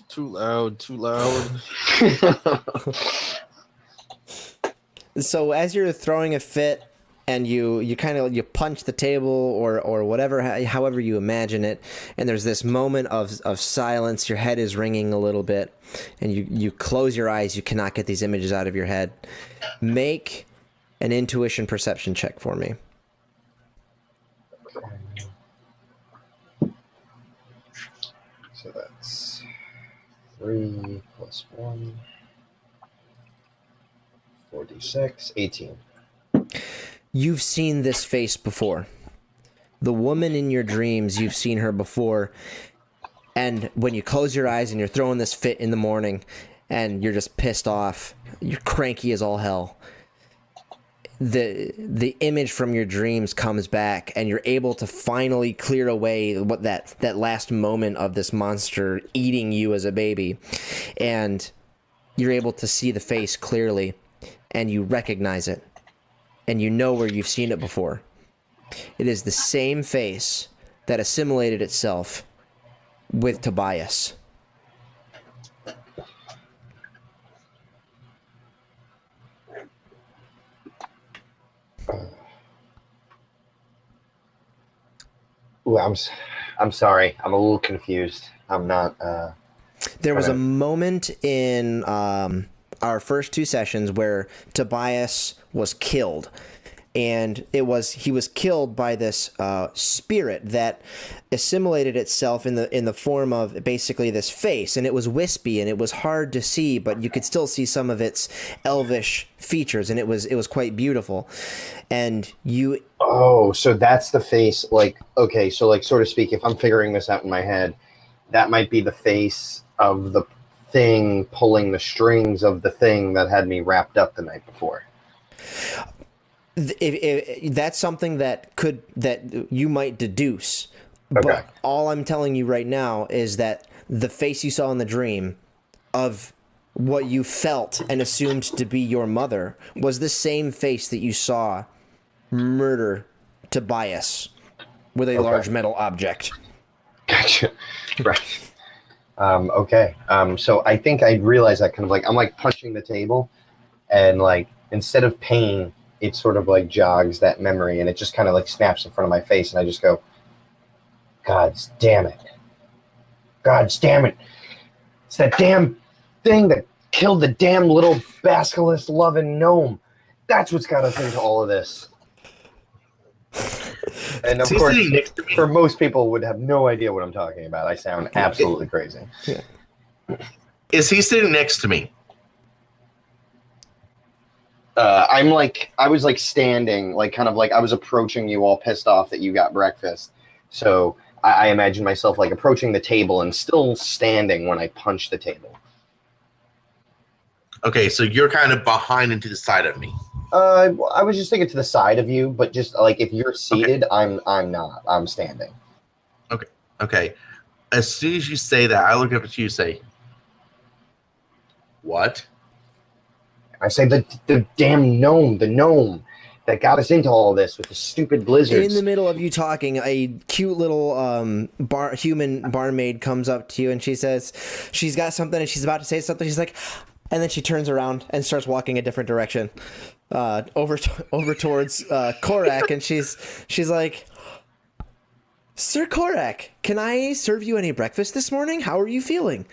too loud. So as you're throwing a fit and you kind of you punch the table or whatever, however you imagine it, and there's this moment of silence, your head is ringing a little bit, and you close your eyes, you cannot get these images out of your head. Make an intuition perception check for me. So that's 3 plus 1. 46, 18. You've seen this face before. The woman in your dreams, you've seen her before. And when you close your eyes and you're throwing this fit in the morning and you're just pissed off, you're cranky as all hell, the image from your dreams comes back and you're able to finally clear away what that last moment of this monster eating you as a baby. And you're able to see the face clearly. And you recognize it, and you know where you've seen it before. It is the same face that assimilated itself with Tobias. Ooh, I'm sorry. I'm a little confused. I'm not. There was a moment in our first 2 sessions where Tobias was killed, and he was killed by this spirit that assimilated itself in the form of basically this face, and it was wispy and it was hard to see, but you could still see some of its elvish features, and it was quite beautiful. And you so that's the face. Like, okay, so like, so to speak, if I'm figuring this out in my head, that might be the face of the thing pulling the strings of the thing that had me wrapped up the night before. If that's something that you might deduce. Okay. But all I'm telling you right now is that the face you saw in the dream of what you felt and assumed to be your mother was the same face that you saw murder Tobias with a large metal object. Gotcha. Right. Okay. So I think I realized that kind of like I'm like punching the table, and like instead of pain, it sort of like jogs that memory, and it just kind of like snaps in front of my face, and I just go, "God damn it!" God damn it. It's that damn thing that killed the damn little basilisk-loving gnome. That's what's got us into all of this. And of Is he course, sitting next to me? for most people would have no idea what I'm talking about. I sound absolutely crazy. Is he sitting next to me? I was like standing, like kind of like I was approaching you all pissed off that you got breakfast. So I imagine myself like approaching the table and still standing when I punch the table. Okay, so you're kind of behind and to the side of me. I was just thinking to the side of you, but just like if you're seated, I'm not. I'm standing. Okay. As soon as you say that, I look up at you and say, "What?" I say the damn gnome, the gnome that got us into all this with the stupid blizzards. In the middle of you talking, a cute little human barmaid comes up to you and she says she's got something and she's about to say something. She's like, and then she turns around and starts walking a different direction, over towards Korak, and she's like, "Sir Korak, can I serve you any breakfast this morning? How are you feeling?"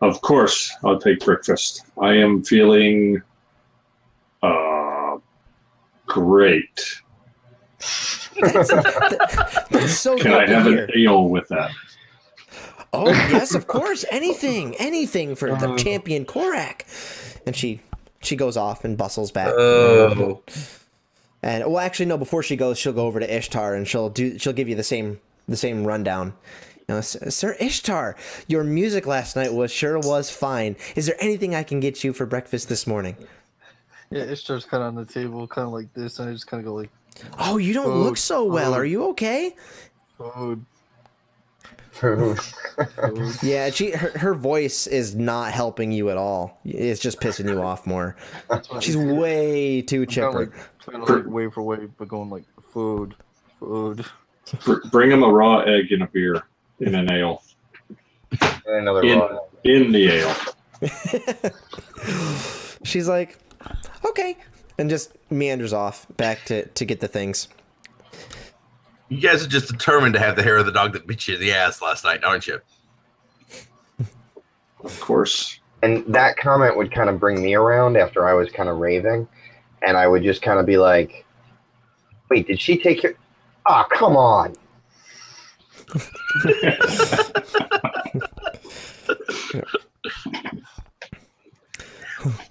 Of course, I'll take breakfast. I am feeling great. That's so Can good I to have hear. an ale with that? Oh yes, of course. Anything for the champion Korak. And she goes off and bustles back. Oh. And well, actually, no. Before she goes, she'll go over to Ishtar and she'll give you the same rundown. You know, Sir Ishtar, your music last night was fine. Is there anything I can get you for breakfast this morning? Yeah, Ishtar's kind of on the table, kind of like this, and I just kind of go like, Oh, you don't look so well. Are you okay? food. Food. Yeah, her voice is not helping you at all. It's just pissing you off more. She's way too chipper. Trying to like wave for wave, but going like food. Bring him a raw egg and a beer in an ale. And another In, raw. in the ale. She's like, okay, and just meanders off back to get the things. You guys are just determined to have the hair of the dog that bit you in the ass last night, aren't you? Of course. And that comment would kind of bring me around after I was kind of raving. And I would just kind of be like, wait, did she take your... Ah, oh, come on.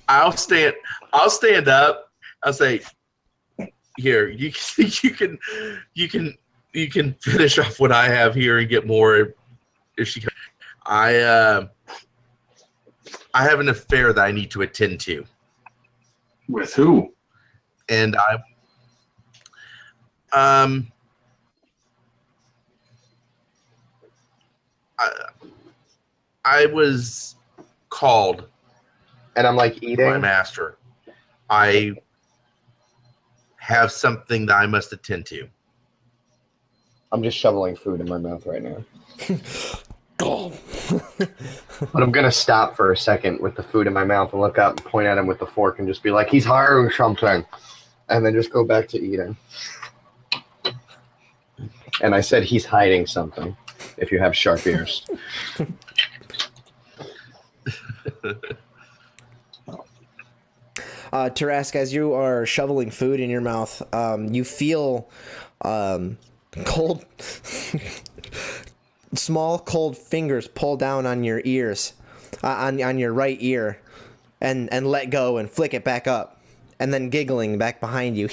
I'll stand up. I'll say, "Here, you can finish off what I have here and get more." If she, I have an affair that I need to attend to. With who? And I was called And I'm like by my eating. master. I have something that I must attend to. I'm just shoveling food in my mouth right now. But I'm going to stop for a second with the food in my mouth and look up and point at him with the fork and just be like, he's hiring something. And then just go back to eating. And I said he's hiding something, if you have sharp ears. Tarask, as you are shoveling food in your mouth, you feel cold, small cold fingers pull down on your ears, on your right ear, and let go and flick it back up, and then giggling back behind you.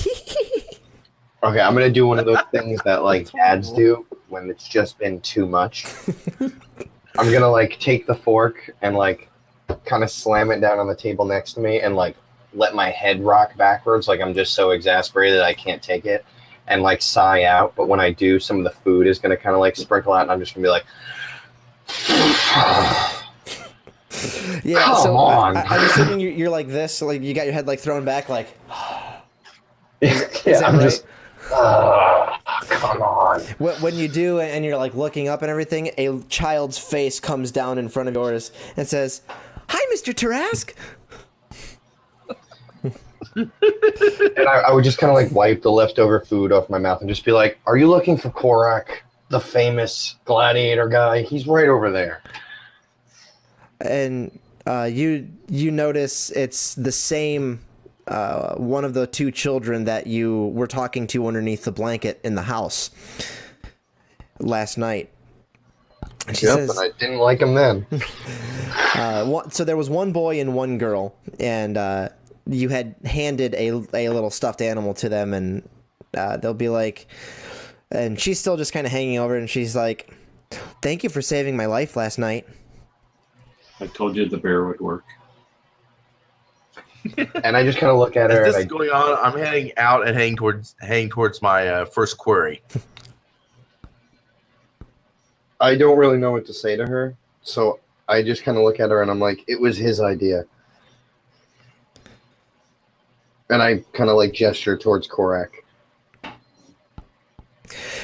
Okay, I'm going to do one of those things that like dads do when it's just been too much. I'm going to like take the fork and like kind of slam it down on the table next to me and like let my head rock backwards like I'm just so exasperated I can't take it and like sigh out. But when I do, some of the food is going to kind of like sprinkle out and I'm just going to be like, Yeah, come so on. I'm assuming you're like this, like you got your head like thrown back, like. yeah, that I'm right? just, come on. When you do, and you're like looking up and everything, a child's face comes down in front of yours and says, "Hi, Mr. Tarask." And I would just kind of like wipe the leftover food off my mouth and just be like, "Are you looking for Korak, the famous gladiator guy? He's right over there." And you notice it's the same one of the two children that you were talking to underneath the blanket in the house last night. And she says, and I didn't like him then. so there was one boy and one girl, and you had handed a little stuffed animal to them, and they'll be like, and she's still just kind of hanging over, and she's like, "Thank you for saving my life last night." I told you the bear would work. And I just kind of look at her. As this And is going on, I'm heading out and heading towards my first query. I don't really know what to say to her, so I just kind of look at her and I'm like, "It was his idea." And I kind of like gesture towards Korak.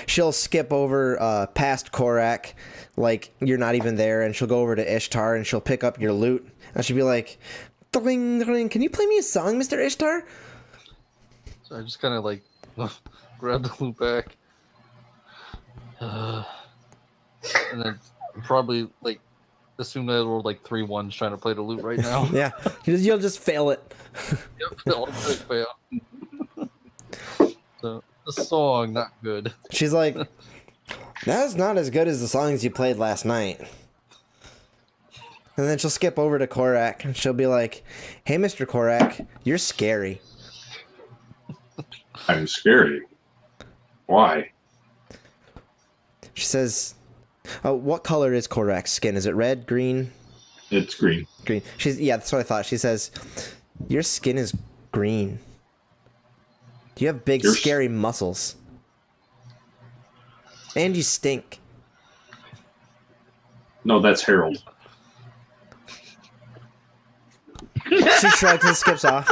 She'll skip over past Korak, like you're not even there, and she'll go over to Ishtar and she'll pick up your lute, and she'll be like, "Ding, ding, can you play me a song, Mr. Ishtar?" So I just kind of like grab the loop back, and then probably like assume that I rolled like 3 ones trying to play the lute right now. Yeah, you'll just fail it. Yep, they'll fail. So the song not good. She's like, "That's not as good as the songs you played last night." And then she'll skip over to Korak and she'll be like, "Hey, Mr. Korak, you're scary." I'm scary. Why? She says, "Oh, what color is Korak's skin? Is it red, green?" It's green. Green. Yeah, that's what I thought. She says, "Your skin is green. You have big, scary muscles. And you stink." No, that's Harold. She shrugs and skips off.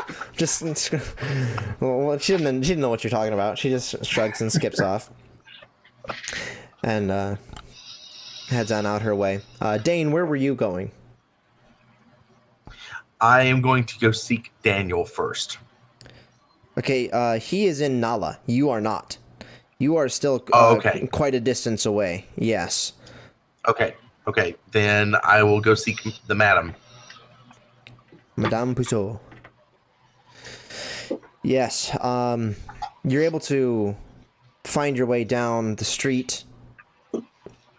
Well, she didn't know what you're talking about. She just shrugs and skips off. And heads on out her way. Dane, where were you going? I am going to go seek Daniel first. Okay, he is in Nala. You are not. You are still okay. Quite a distance away. Yes. Okay. Then I will go seek the madam. Madame Pousseau. Yes. You're able to find your way down the street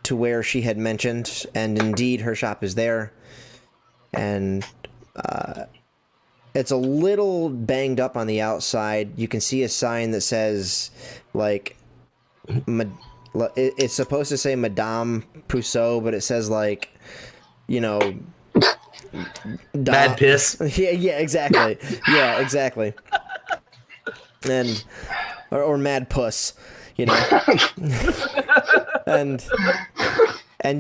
to where she had mentioned, and indeed her shop is there. And it's a little banged up on the outside. You can see a sign that says, like, it's supposed to say Madame Pousseau, but it says, like, you know, Mad piss. Yeah, exactly. Yeah, exactly. And or Mad Puss, you know. and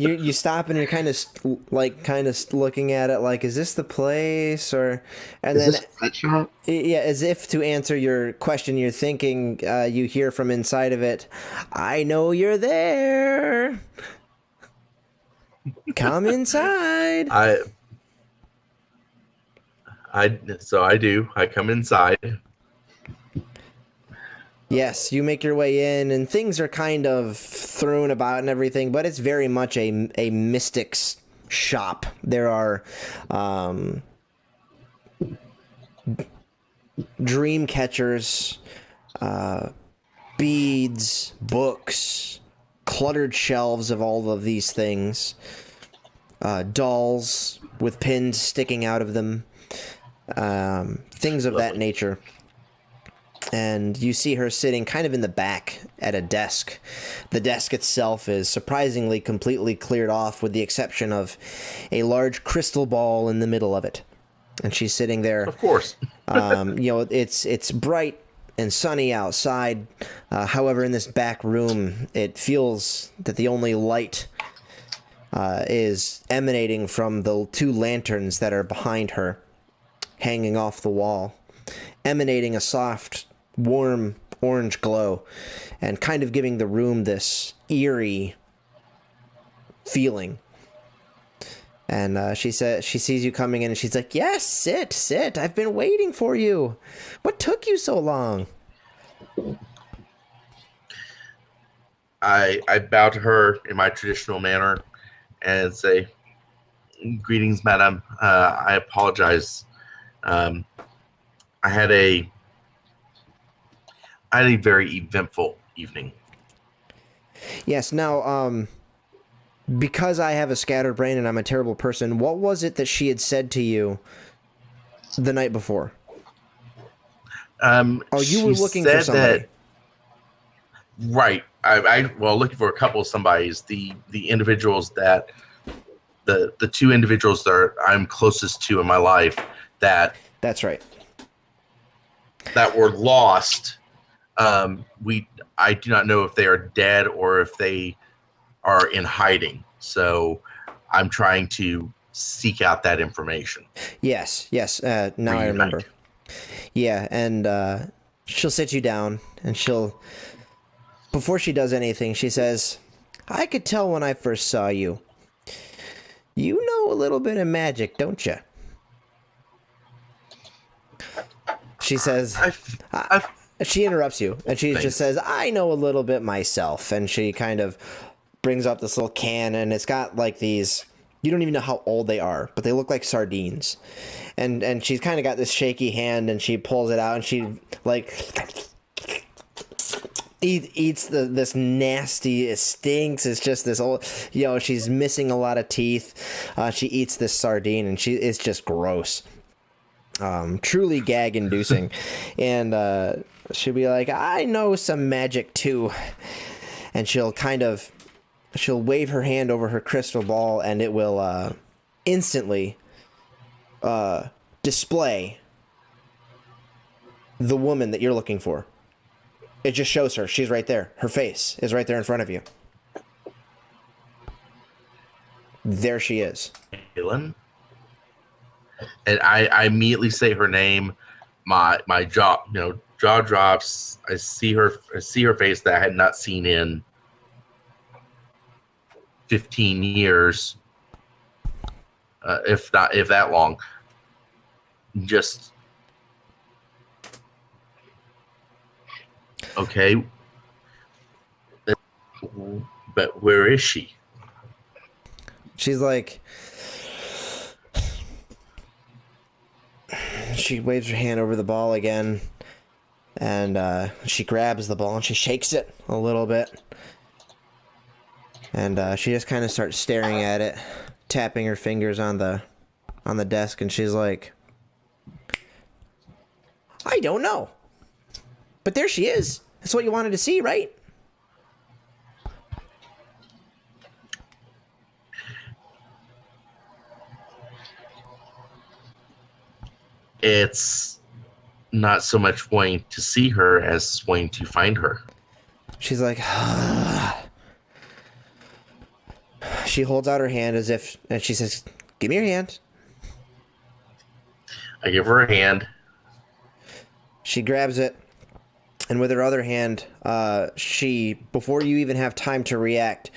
you stop and you're kind of looking at it like, is this the place? Or and Is then this a pet shop? Yeah, as if to answer your question, you're thinking, you hear from inside of it, "I know you're there. Come inside." So I do. I come inside. Yes, you make your way in, and things are kind of thrown about and everything, but it's very much a mystic's shop. There are dream catchers, beads, books, cluttered shelves of all of these things, dolls with pins sticking out of them, things of that nature. And you see her sitting kind of in the back at a desk. The desk itself is surprisingly completely cleared off, with the exception of a large crystal ball in the middle of it. And she's sitting there. Of course. It's bright and sunny outside. However, in this back room, it feels that the only light is emanating from the 2 lanterns that are behind her, hanging off the wall, emanating a soft, warm orange glow, and kind of giving the room this eerie feeling. And she sees you coming in, and she's like, "Yes, sit. I've been waiting for you. What took you so long?" I bow to her in my traditional manner and say, "Greetings, madam. I apologize. I had a very eventful evening." Yes. Now, because I have a scattered brain and I'm a terrible person, what was it that she had said to you the night before? You were looking for somebody. Right. Well, looking for a couple of somebodies. The individuals that the two individuals that I'm closest to in my life That's right. that were lost. I do not know if they are dead or if they are in hiding. So I'm trying to seek out that information. Yes. Now I remember. Yeah, and she'll sit you down, and before she does anything, she says, "I could tell when I first saw you. You know a little bit of magic, don't you?" She says, she interrupts you, and she just says, "I know a little bit myself." And she kind of brings up this little can, and it's got like these, you don't even know how old they are, but they look like sardines. And she's kind of got this shaky hand, and she pulls it out, and she like eats this nasty, it stinks. It's just this old, she's missing a lot of teeth. She eats this sardine, and it's just gross. Truly gag inducing. And she'll be like, "I know some magic too." And she'll wave her hand over her crystal ball, and it will instantly display the woman that you're looking for. It just shows her. She's right there. Her face is right there in front of you. There she is. Helen? And I immediately say her name. My jaw drops. I see her face that I had not seen in 15 years, if that long. Just okay, but where is she? She's like, she waves her hand over the ball again, and she grabs the ball and she shakes it a little bit, and she just kind of starts staring at it, tapping her fingers on the desk, and she's like, "I don't know, but there she is. That's what you wanted to see, right?" It's not so much wanting to see her as wanting to find her. She's like, she holds out her hand and she says, "Give me your hand." I give her a hand. She grabs it, and with her other hand, she, before you even have time to react,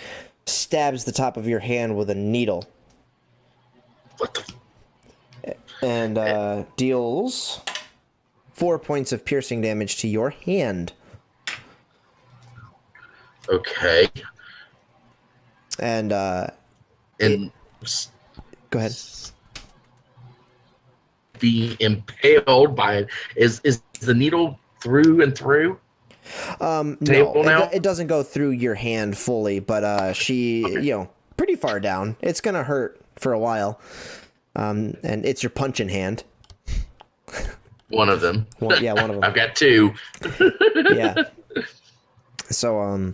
stabs the top of your hand with a needle. What the? And deals 4 points of piercing damage to your hand. Okay. And go ahead. Be impaled by it. Is the needle through and through? No, now? it doesn't go through your hand fully, but she, Okay. Pretty far down. It's gonna hurt for a while. And it's your punching hand. One of them. One of them. I've got two. Yeah. So,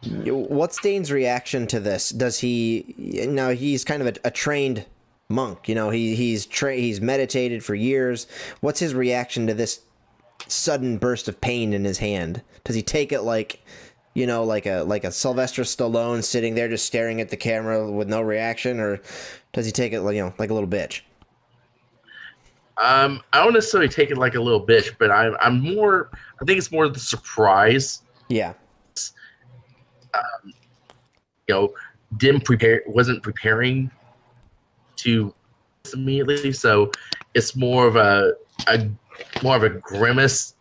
what's Dane's reaction to this? Does he? Now he's kind of a trained monk. He's meditated for years. What's his reaction to this sudden burst of pain in his hand? Does he take it like a Sylvester Stallone sitting there just staring at the camera with no reaction, or does he take it like a little bitch? I don't necessarily take it like a little bitch, but I think it's more the surprise. Yeah. Wasn't preparing to immediately. So it's more of a grimace,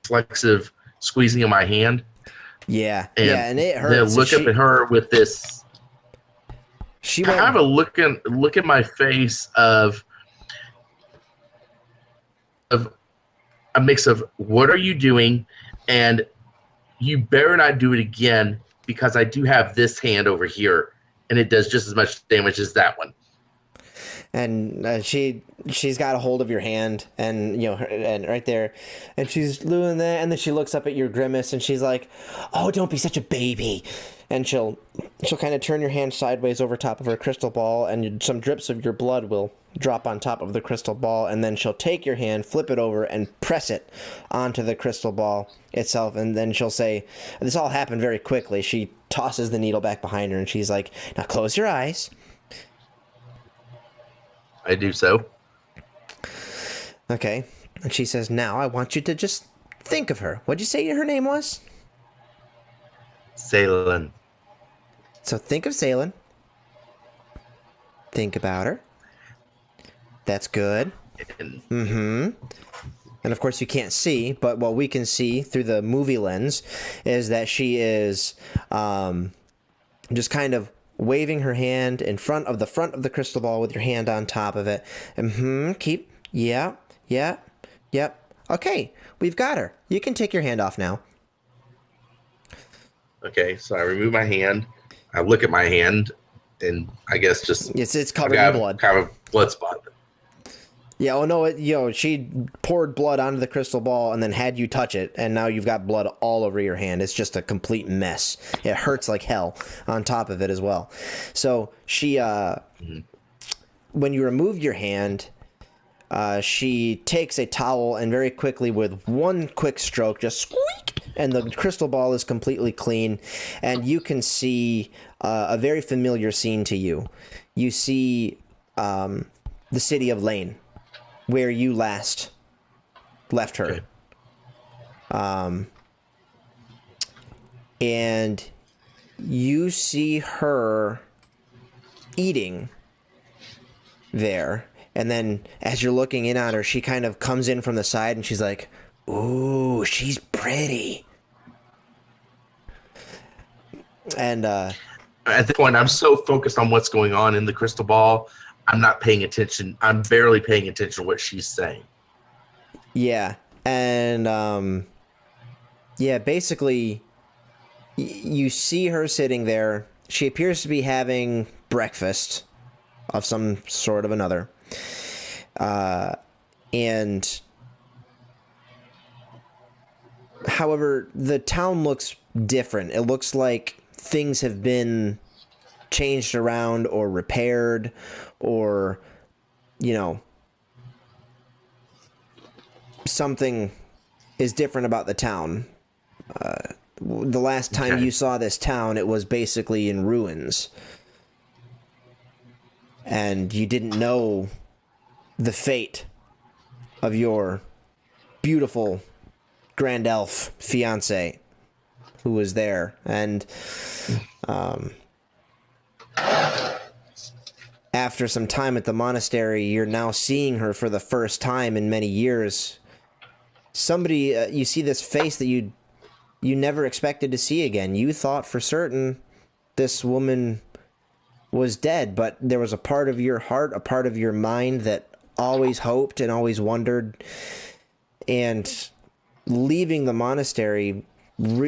reflexive squeezing of my hand. Yeah, And yeah, and it then hurts. look up at her with this. She I have a look at my face of a mix of what are you doing, and you better not do it again because I do have this hand over here, and it does just as much damage as that one. And she's got a hold of your hand, and and right there, and she's doing that, and then she looks up at your grimace, and she's like, "Oh, don't be such a baby," and she'll kind of turn your hand sideways over top of her crystal ball, and some drips of your blood will drop on top of the crystal ball, and then she'll take your hand, flip it over, and press it onto the crystal ball itself, and then she'll say, this all happened very quickly. She tosses the needle back behind her, and she's like, "Now close your eyes." I do so. Okay. And she says, "Now I want you to just think of her." What'd you say her name was? Salen. So think of Salen. Think about her. That's good. Mm-hmm. And of course you can't see, but what we can see through the movie lens is that she is just kind of waving her hand in front of the crystal ball with your hand on top of it. Keep. Yeah. Okay, we've got her. You can take your hand off now. Okay, so I remove my hand. I look at my hand, and I guess just It's covered in blood. Kind of a blood spot. Yeah. Oh no. She poured blood onto the crystal ball and then had you touch it, and now you've got blood all over your hand. It's just a complete mess. It hurts like hell on top of it as well. So she, when you remove your hand, she takes a towel and very quickly, with one quick stroke, just squeak, and the crystal ball is completely clean, and you can see a very familiar scene to you. You see the city of Lane, where you last left her. Okay. And you see her eating there. And then as you're looking in on her, she kind of comes in from the side and she's like, "Ooh, she's pretty." And at this point, I'm so focused on what's going on in the crystal ball, I'm not paying attention. I'm barely paying attention to what she's saying. Yeah. And basically you see her sitting there. She appears to be having breakfast of some sort of another. And however, the town looks different. It looks like things have been changed around or repaired, or something is different about the town. The last time you saw this town, it was basically in ruins. And you didn't know the fate of your beautiful grand elf fiance who was there. And after some time at the monastery, you're now seeing her for the first time in many years. Somebody, you see this face that you never expected to see again. You thought for certain this woman was dead, but there was a part of your heart, a part of your mind that always hoped and always wondered. And leaving the monastery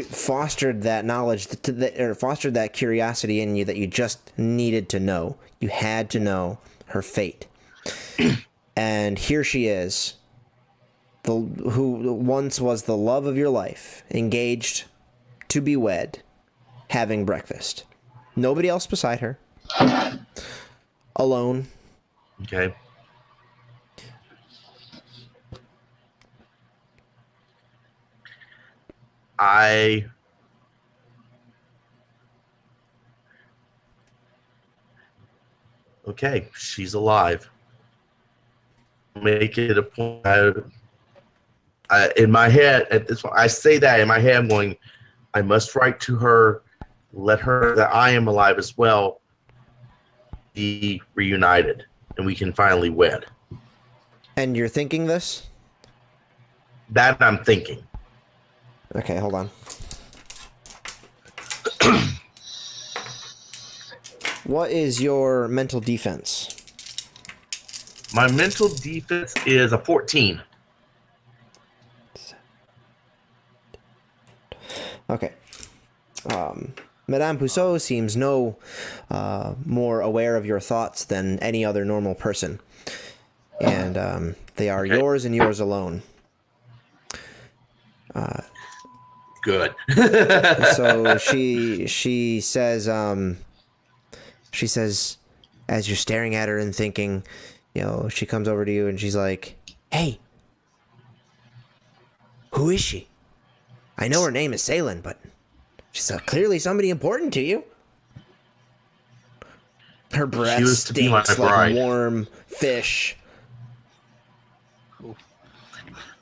fostered that knowledge, or fostered that curiosity in you that you just needed to know. You had to know her fate. And here she is, who once was the love of your life, engaged to be wed, having breakfast. Nobody else beside her. Alone. Okay. Okay, she's alive. Make it a point. In my head, at this point, I say that in my head, I'm going, I must write to her, let her know that I am alive as well. be reunited and we can finally wed. And you're thinking this? That I'm thinking. Okay, hold on. What is your mental defense? My mental defense is a 14. Okay. Madame Pousseau seems no more aware of your thoughts than any other normal person. And they are yours and yours alone. Good. So she says, as you're staring at her and thinking, you know, she comes over to you and she's like, "Hey, who is she? I know her name is Salen, but she's clearly somebody important to you." Her breath was to be my stinks like bride. warm fish.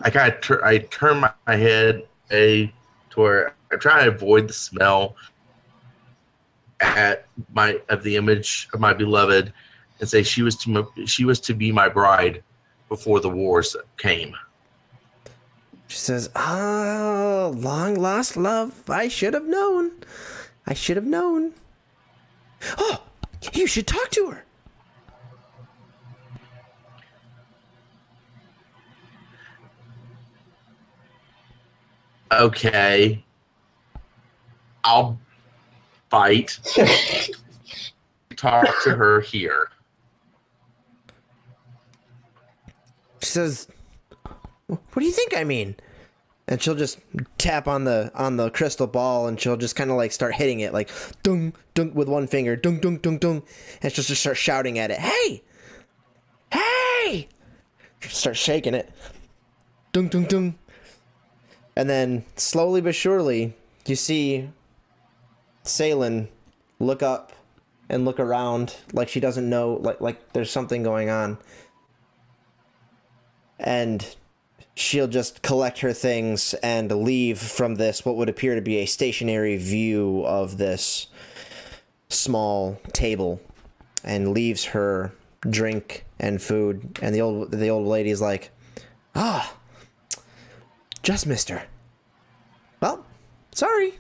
I turn my head to where I try to avoid the smell of the image of my beloved, and say she was to be my bride before the wars came. She says, "Ah, long lost love. I should have known. I should have known. Oh, you should talk to her." Okay. I'll fight. Talk to her here. She says, "What do you think I mean?" And she'll just tap on the crystal ball, and she'll just kind of like start hitting it, like dung dung with one finger, dung dung dung dung, and she'll just start shouting at it, "Hey, hey!" She'll start shaking it, dung dung dung, and then slowly but surely, you see Salen look up and look around like she doesn't know, like there's something going on. And she'll just collect her things and leave from this, what would appear to be a stationary view of this small table, and leaves her drink and food. And the old lady's like, "Ah, just missed her. Well, sorry.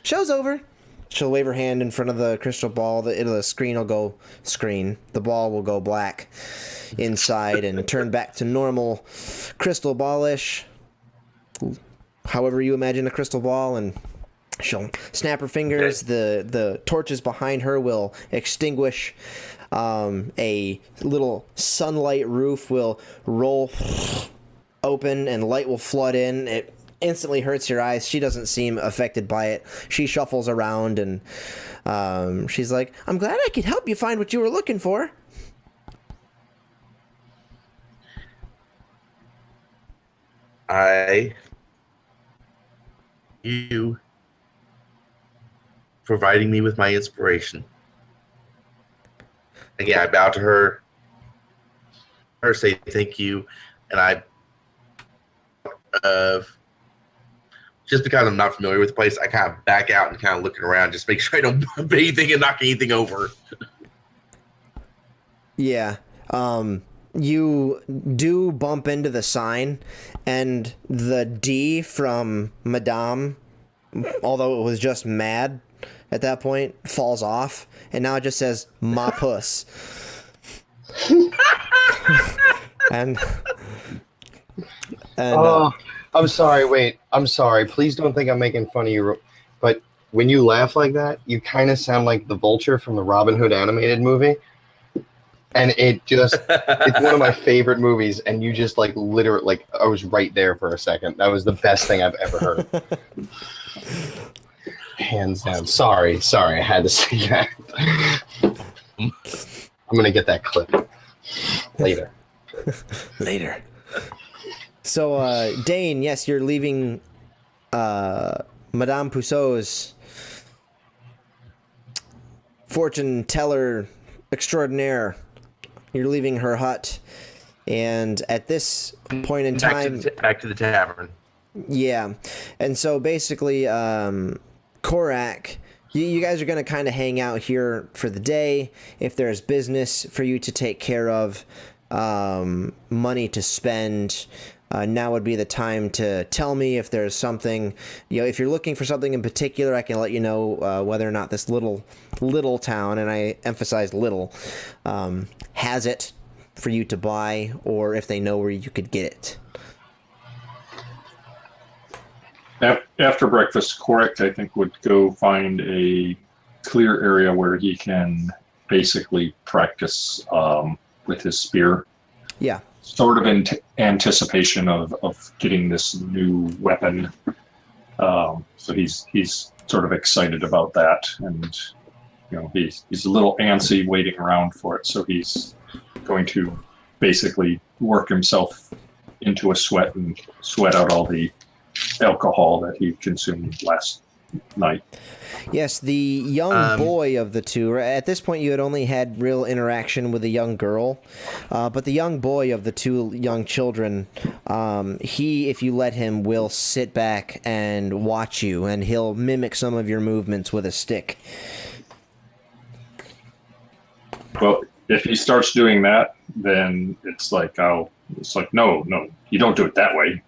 Show's over." She'll wave her hand in front of the crystal ball. The screen will go screen. The ball will go black inside and turn back to normal crystal ballish. However you imagine a crystal ball, and she'll snap her fingers. The torches behind her will extinguish. A little sunlight roof will roll open and light will flood in. It instantly hurts your eyes. She doesn't seem affected by it. She shuffles around and she's like, "I'm glad I could help you find what you were looking for." You providing me with my inspiration. Again, I bow to her, say thank you, and I just because I'm not familiar with the place, I kind of back out and kind of looking around, just make sure I don't bump anything and knock anything over. Yeah. You do bump into the sign, and the D from Madame, although it was just mad at that point, falls off, and now it just says "Ma puss." and Oh, I'm sorry. Wait, I'm sorry. Please don't think I'm making fun of you. But when you laugh like that, you kind of sound like the Vulture from the Robin Hood animated movie. And it's one of my favorite movies. And you just like literally, like, I was right there for a second. That was the best thing I've ever heard. Hands down. Sorry. I had to say that. I'm going to get that clip later. Later. So, Dane, yes, you're leaving Madame Pousseau's fortune teller extraordinaire. You're leaving her hut, and at this point in time... Back to the tavern. Yeah, and so basically, Korak, You guys are going to kind of hang out here for the day. If there's business for you to take care of, money to spend, now would be the time to tell me if there's something, if you're looking for something in particular, I can let you know whether or not this little town, and I emphasize little, has it for you to buy, or if they know where you could get it. After breakfast, Korik, I think, would go find a clear area where he can basically practice with his spear. Yeah. Sort of in anticipation of getting this new weapon. So he's sort of excited about that, and he's a little antsy waiting around for it. So he's going to basically work himself into a sweat and sweat out all the alcohol that he consumed last night. Yes, the young boy of the two. At this point, you had only had real interaction with the young girl, but the young boy of the two young children, he, if you let him, will sit back and watch you, and he'll mimic some of your movements with a stick. Well, if he starts doing that, then it's like no, you don't do it that way.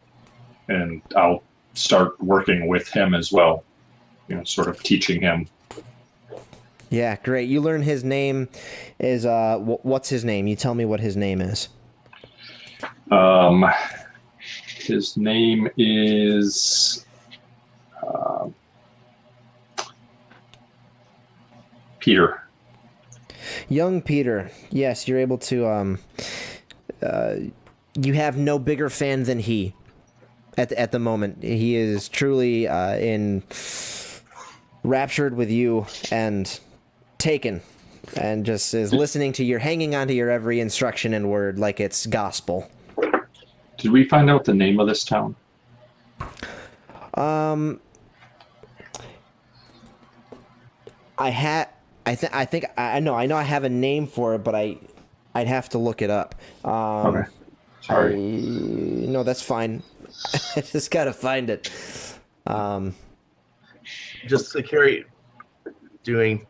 And I'll start working with him as well, sort of teaching him. Yeah, great. You learn his name is, what's his name? You tell me what his name is. His name is Peter. Young Peter. Yes, you're able to, you have no bigger fan than he. At the moment, he is truly raptured with you and taken, and just is listening to your, hanging on to your every instruction and word like it's gospel. Did we find out the name of this town? I know I have a name for it, but I'd have to look it up. Okay. Sorry. No, that's fine. I just gotta find it. Just to carry doing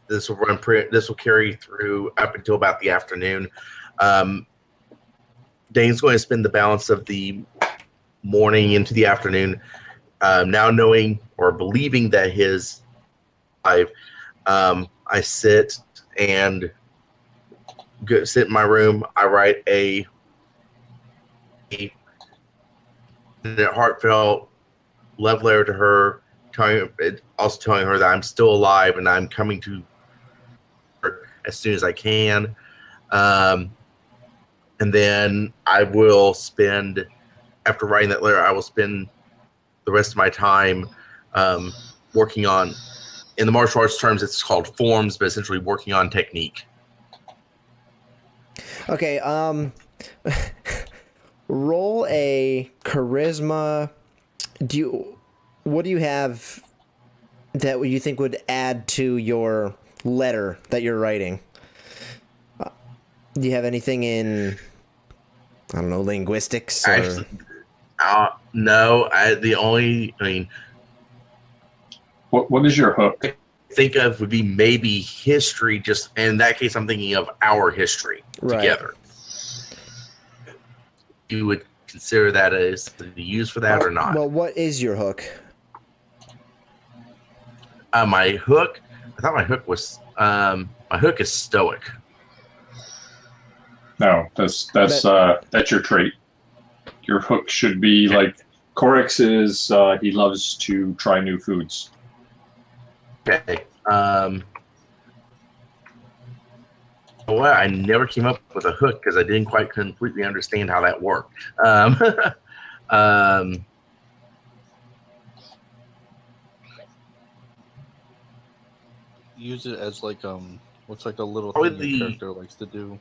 this will run. This will carry through up until about the afternoon. Dane's going to spend the balance of the morning into the afternoon, now knowing or believing that his life. I sit and sit in my room. I write a heartfelt love letter to her, also telling her that I'm still alive and I'm coming to her as soon as I can. And then I will spend, after writing that letter, I will spend the rest of my time working on, in the martial arts terms, it's called forms, but essentially working on technique. Okay, roll a charisma. What do you have that you think would add to your letter that you're writing? Do you have anything in, I don't know, linguistics? Or? Actually, no. What is your hook? Think of would be maybe history. Just in that case, I'm thinking of our history together. You would consider that as used for that or not? Well, what is your hook? My hook. I thought my hook was. My hook is stoic. No, that's your trait. Your hook should be like Korik's is. He loves to try new foods. Okay. Well, I never came up with a hook because I didn't quite completely understand how that worked. Use it as like what's like a little Probably thing your character likes to do.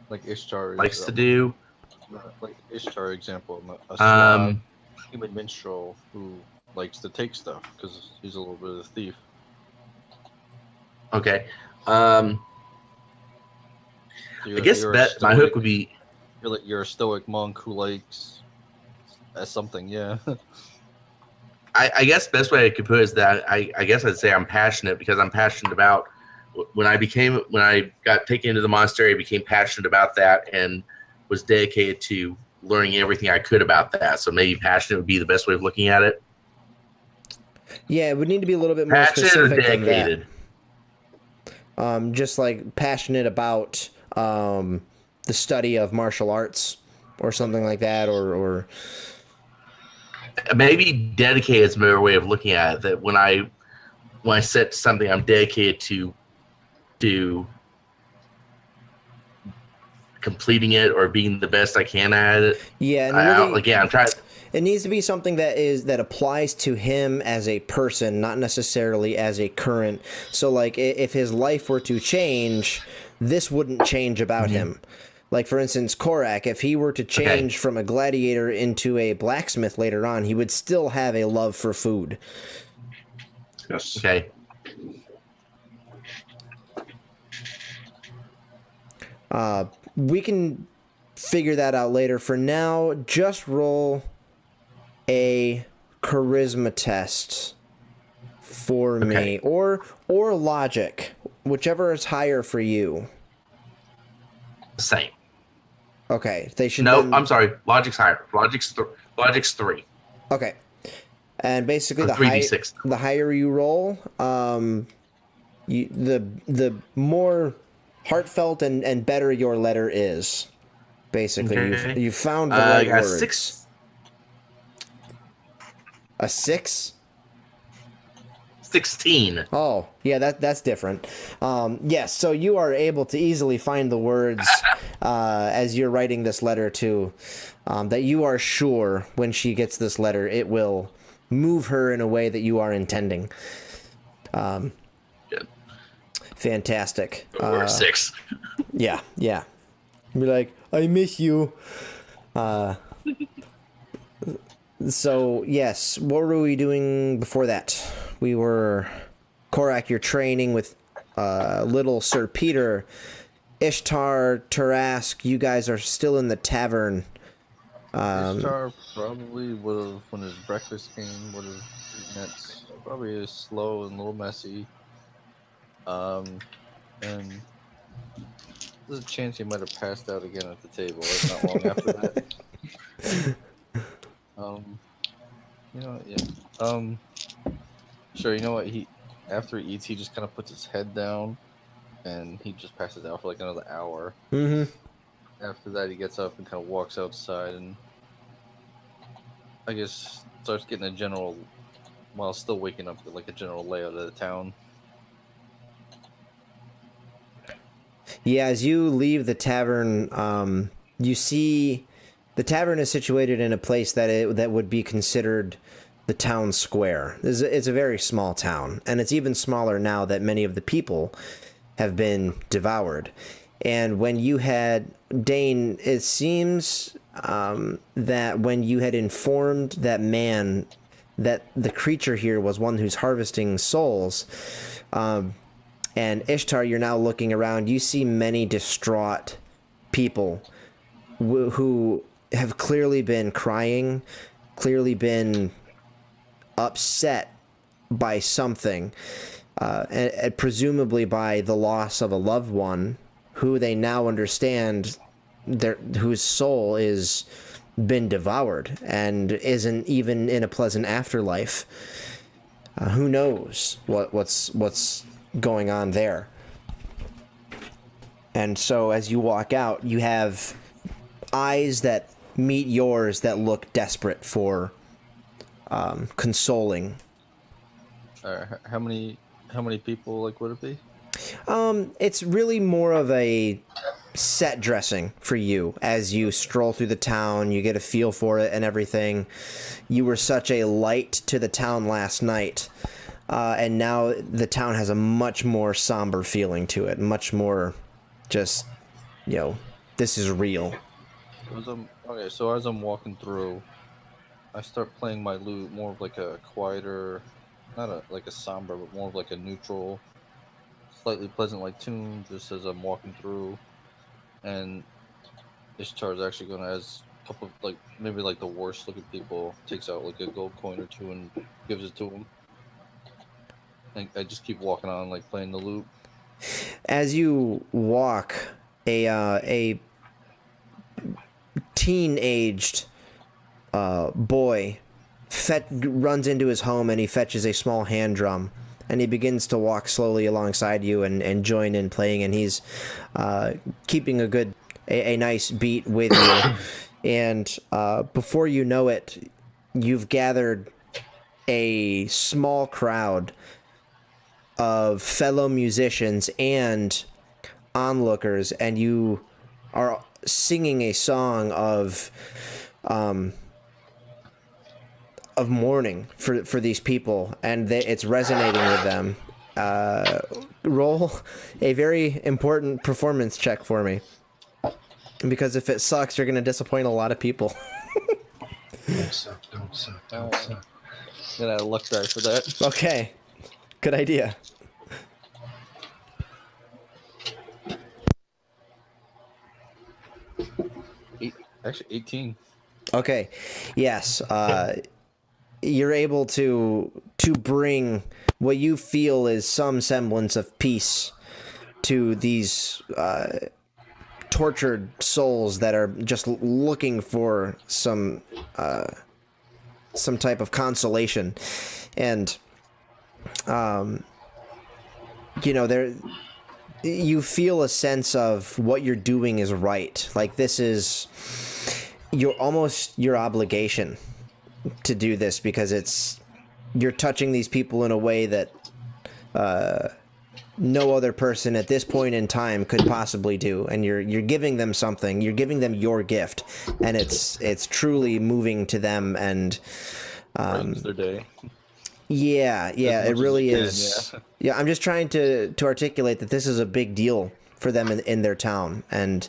Like Ishtar likes to do. Like Ishtar example, a human minstrel who likes to take stuff because he's a little bit of a thief. Okay. I guess that my hook would be. You're a stoic monk who likes something, yeah. I guess best way I could put it is that I guess I'd say I'm passionate because I'm passionate about when I got taken into the monastery, I became passionate about that and was dedicated to learning everything I could about that. So maybe passionate would be the best way of looking at it. Yeah, it would need to be a little bit more Passionate or specific than dedicated? that. Just like passionate about the study of martial arts or something like that, or Maybe dedicated is a better way of looking at it. That when I set something, I'm dedicated to completing it or being the best I can at it. yeah, and really, Again, I'm trying. it needs to be something that applies to him as a person, not necessarily as a current. So, like, if his life were to change, this wouldn't change about him. Like, for instance, Korak, if he were to change from a gladiator into a blacksmith later on, he would still have a love for food. Yes. Okay. We can figure that out later. For now, just roll a charisma test for me, or logic, whichever is higher for you. Same. Okay, they should. No, then- I'm sorry. Logic's higher. Logic's 3. Okay, and basically Or the 3d6. the higher you roll, the more heartfelt and better your letter is. Basically, Okay. you've found the I right got words. 6. A 6? 16. Oh, yeah, that's different. Yes, so you are able to easily find the words as you're writing this letter to, that you are sure when she gets this letter, it will move her in a way that you are intending. Good. Fantastic. Or 6. Yeah. Be like, I miss you. So, yes, what were we doing before that? We were... Korak, you're training with little Sir Peter. Ishtar, Tarask, you guys are still in the tavern. Ishtar probably would have, when his breakfast came, would have eaten it. Probably is slow and a little messy. And there's a chance he might have passed out again at the table not long after that. Sure, you know what? After he eats, he just kind of puts his head down and he just passes out for like another hour. Mm-hmm. After that, he gets up and kind of walks outside and I guess starts getting a general, while still waking up, like a general layout of the town. Yeah, as you leave the tavern, you see the tavern is situated in a place that would be considered the town square. It's a very small town, and it's even smaller now that many of the people have been devoured. And when you had Dane, it seems that when you had informed that man that the creature here was one who's harvesting souls, and Ishtar, you're now looking around, you see many distraught people who have clearly been crying, clearly been upset by something, and presumably by the loss of a loved one who they now understand whose soul is been devoured and isn't even in a pleasant afterlife. Who knows what's going on there? And so as you walk out, you have eyes that meet yours that look desperate for consoling. How many people would it be? It's really more of a set dressing for you as you stroll through the town. You get a feel for it and everything. You were such a light to the town last night, and now the town has a much more somber feeling to it. Much more, just this is real. So as I'm walking through, I start playing my lute, more of like a quieter, not a somber, but more of like a neutral, slightly pleasant tune, just as I'm walking through. And Ishtar is actually going to, as couple of, like, maybe like the worst looking people, takes out like a gold coin or two and gives it to them. I just keep walking on, like playing the loop. As you walk, a teen-aged boy runs into his home and he fetches a small hand drum and he begins to walk slowly alongside you and join in playing, and he's keeping a nice beat with you. And before you know it, you've gathered a small crowd of fellow musicians and onlookers, and you are singing a song of mourning for these people, and it's resonating with them. Roll a very important performance check for me, because if it sucks, you're going to disappoint a lot of people. Don't suck, don't suck, don't suck. Gonna add a luck die for that. Okay, good idea. Actually, 18. Okay, yes. You're able to bring what you feel is some semblance of peace to these tortured souls that are just looking for some type of consolation. And you feel a sense of what you're doing is right. Like, this is your obligation to do this, because you're touching these people in a way that no other person at this point in time could possibly do, and you're giving them something. You're giving them your gift, and it's truly moving to them, and Brightens their day. Yeah, it really as you is. can, Yeah, I'm just trying to articulate that this is a big deal for them in their town, and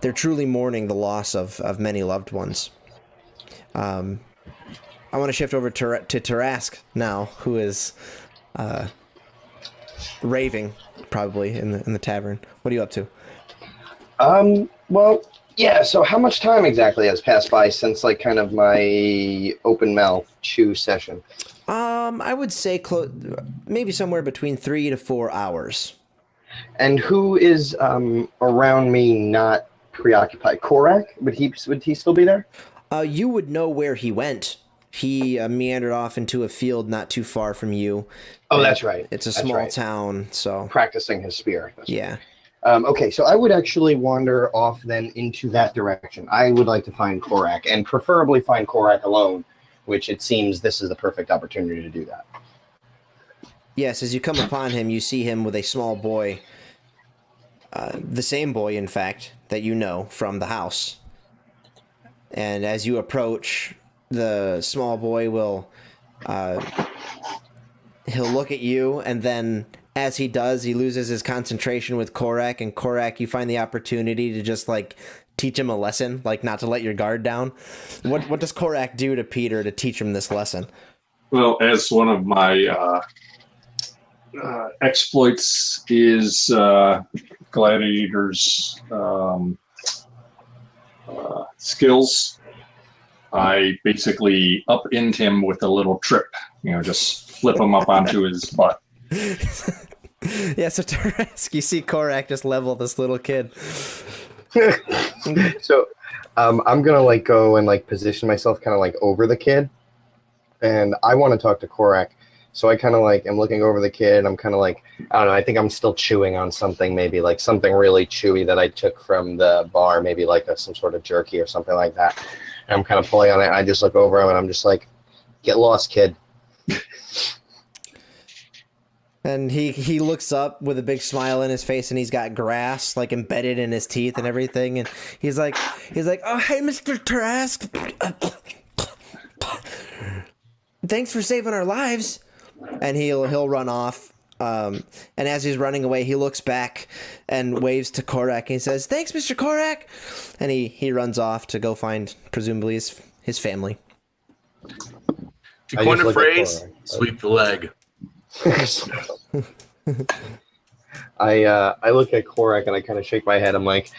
they're truly mourning the loss of many loved ones. I want to shift over to Tarask now, who is raving probably in the tavern. What are you up to? Well, yeah, so how much time exactly has passed by since, like, kind of my open mouth chew session? I would say maybe somewhere between 3 to 4 hours. And who is around me not preoccupied? Korak? Would he still be there? You would know where he went. He meandered off into a field not too far from you. Oh, that's right. It's a That's small right. town, so... Practicing his spear. That's Yeah. right. Okay, so I would actually wander off then into that direction. I would like to find Korak, and preferably find Korak alone, which it seems this is the perfect opportunity to do that. Yes, as you come upon him, you see him with a small boy. The same boy, in fact, that you know from the house. And as you approach, the small boy will... he'll look at you, and then as he does, he loses his concentration with Korak, and Korak, you find the opportunity to just, like, teach him a lesson, like, not to let your guard down. What does Korak do to Peter to teach him this lesson? Well, as one of my exploits is Gladiator's skills, I basically up-end him with a little trip, just flip him up onto his butt. Yeah, so Tarask, you see Korak just level this little kid. So I'm gonna like go and like position myself kind of like over the kid, and I want to talk to Korak. So I kind of like am looking over the kid. I'm kind of like, I don't know, I think I'm still chewing on something, maybe like something really chewy that I took from the bar, maybe like some sort of jerky or something like that. And I'm kind of pulling on it, and I just look over him and I'm just like, get lost, kid. And he looks up with a big smile in his face, and he's got grass like embedded in his teeth and everything. And he's like, oh, hey, Mr. Tarask. Thanks for saving our lives. And he'll run off. And as he's running away, he looks back and waves to Korak, and he says, thanks, Mr. Korak. And he runs off to go find, presumably, his family. To coin a phrase, sweep the leg. I look at Korak and I kind of shake my head. I'm like,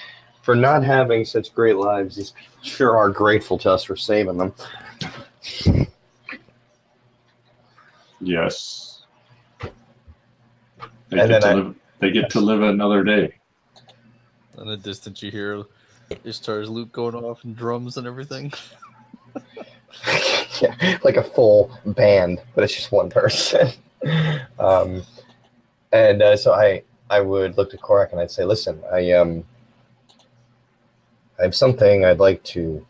For not having such great lives, these people sure are grateful to us for saving them. Yes. They get to live another day. In the distance, you hear Ishtar's lute going off and drums and everything. Yeah, like a full band, but it's just one person. So I would look to Korak and I'd say, listen, I have something I'd like to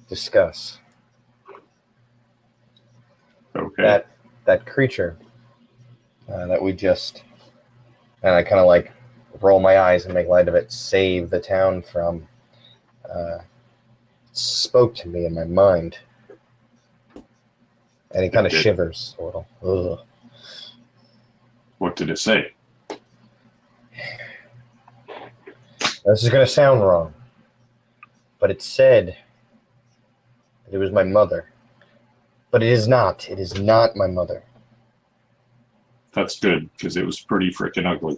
discuss. Okay. That creature that we just, and I kind of like roll my eyes and make light of it, save the town from, spoke to me in my mind. And he kind of shivers a little. Ugh. What did it say? This is going to sound wrong, but it said that it was my mother. But it is not. It is not my mother. That's good, because it was pretty freaking ugly.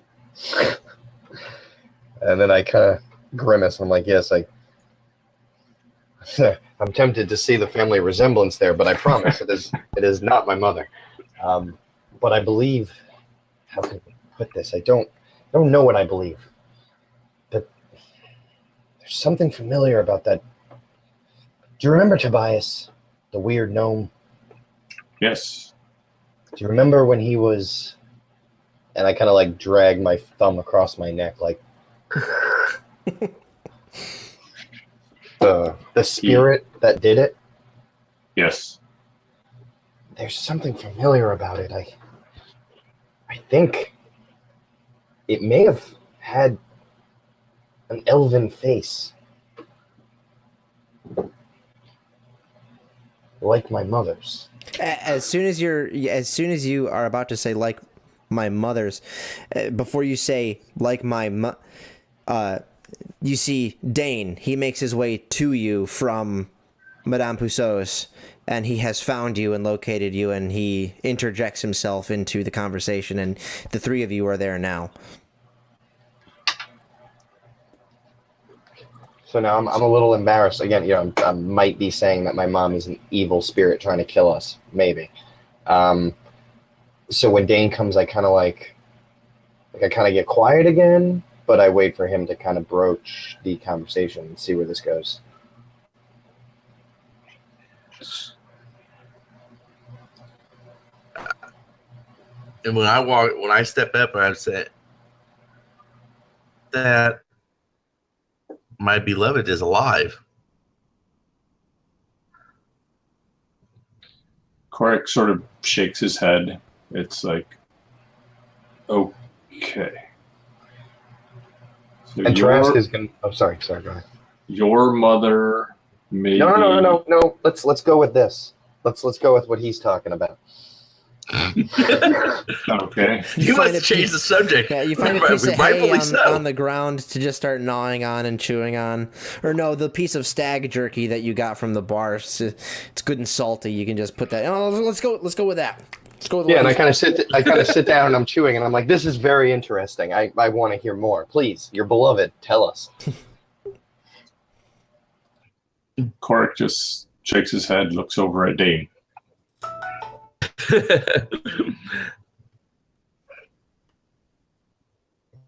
And then I kind of grimace. I'm like, yes, I'm tempted to see the family resemblance there, but I promise it is not my mother. But I believe, how can I put this? I don't know what I believe. But there's something familiar about that. Do you remember Tobias, the weird gnome? Yes. Do you remember when he was, and I kind of like drag my thumb across my neck, like the spirit that did it? Yes. There's something familiar about it. I think it may have had an elven face, like my mother's. As soon as you are about to say like my mother's, before you say like you see Dane. He makes his way to you from Madame Pousseau's, and he has found you and located you, and he interjects himself into the conversation, and the three of you are there now. So now I'm a little embarrassed. Again, I might be saying that my mom is an evil spirit trying to kill us. Maybe. So when Dane comes, I kind of I kind of get quiet again, but I wait for him to kind of broach the conversation and see where this goes. And when I step up, I say that my beloved is alive. Korak sort of shakes his head. It's like, okay. So And Trask is going to... Oh, sorry, go ahead. Your mother maybe... No. Let's go with this. Let's go with what he's talking about. Okay. You must change the subject. Yeah, you find a piece of hay on the ground to just start gnawing on and chewing on. Or no, the piece of stag jerky that you got from the bar. It's good and salty. You can just put that. Oh, let's go with that. Let's go with and I kind of sit down and I'm chewing and I'm like, this is very interesting. I want to hear more. Please, your beloved, tell us. Korak just shakes his head, looks over at Dane.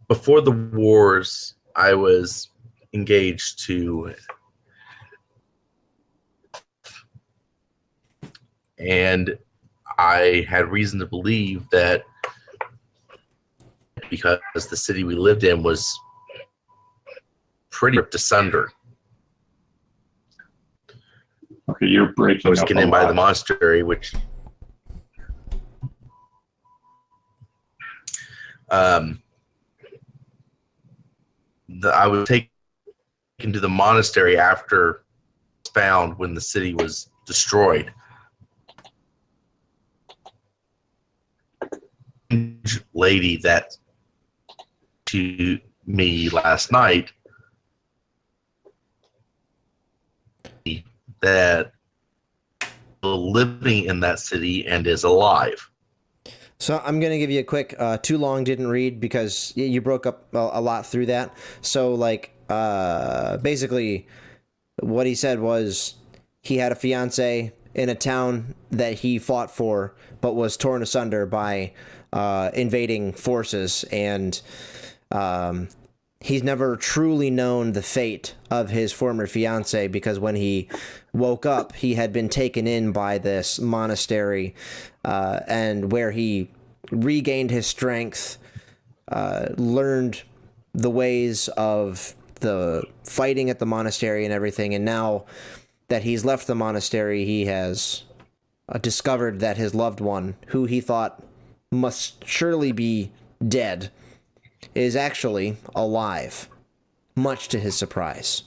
Before the wars, I was engaged to, and I had reason to believe that because the city we lived in was pretty ripped asunder. Okay, you're breaking I was up getting a in by lot. the monastery, which I was taken to the monastery after found when the city was destroyed. Lady that to me last night that living in that city and is alive. So I'm going to give you a quick, too long didn't read because you broke up a lot through that. So like, basically what he said was he had a fiance in a town that he fought for, but was torn asunder by, invading forces. And, he's never truly known the fate of his former fiance because when he woke up, he had been taken in by this monastery, and where he regained his strength, learned the ways of the fighting at the monastery and everything. And now that he's left the monastery, he has discovered that his loved one, who he thought must surely be dead, is actually alive, much to his surprise.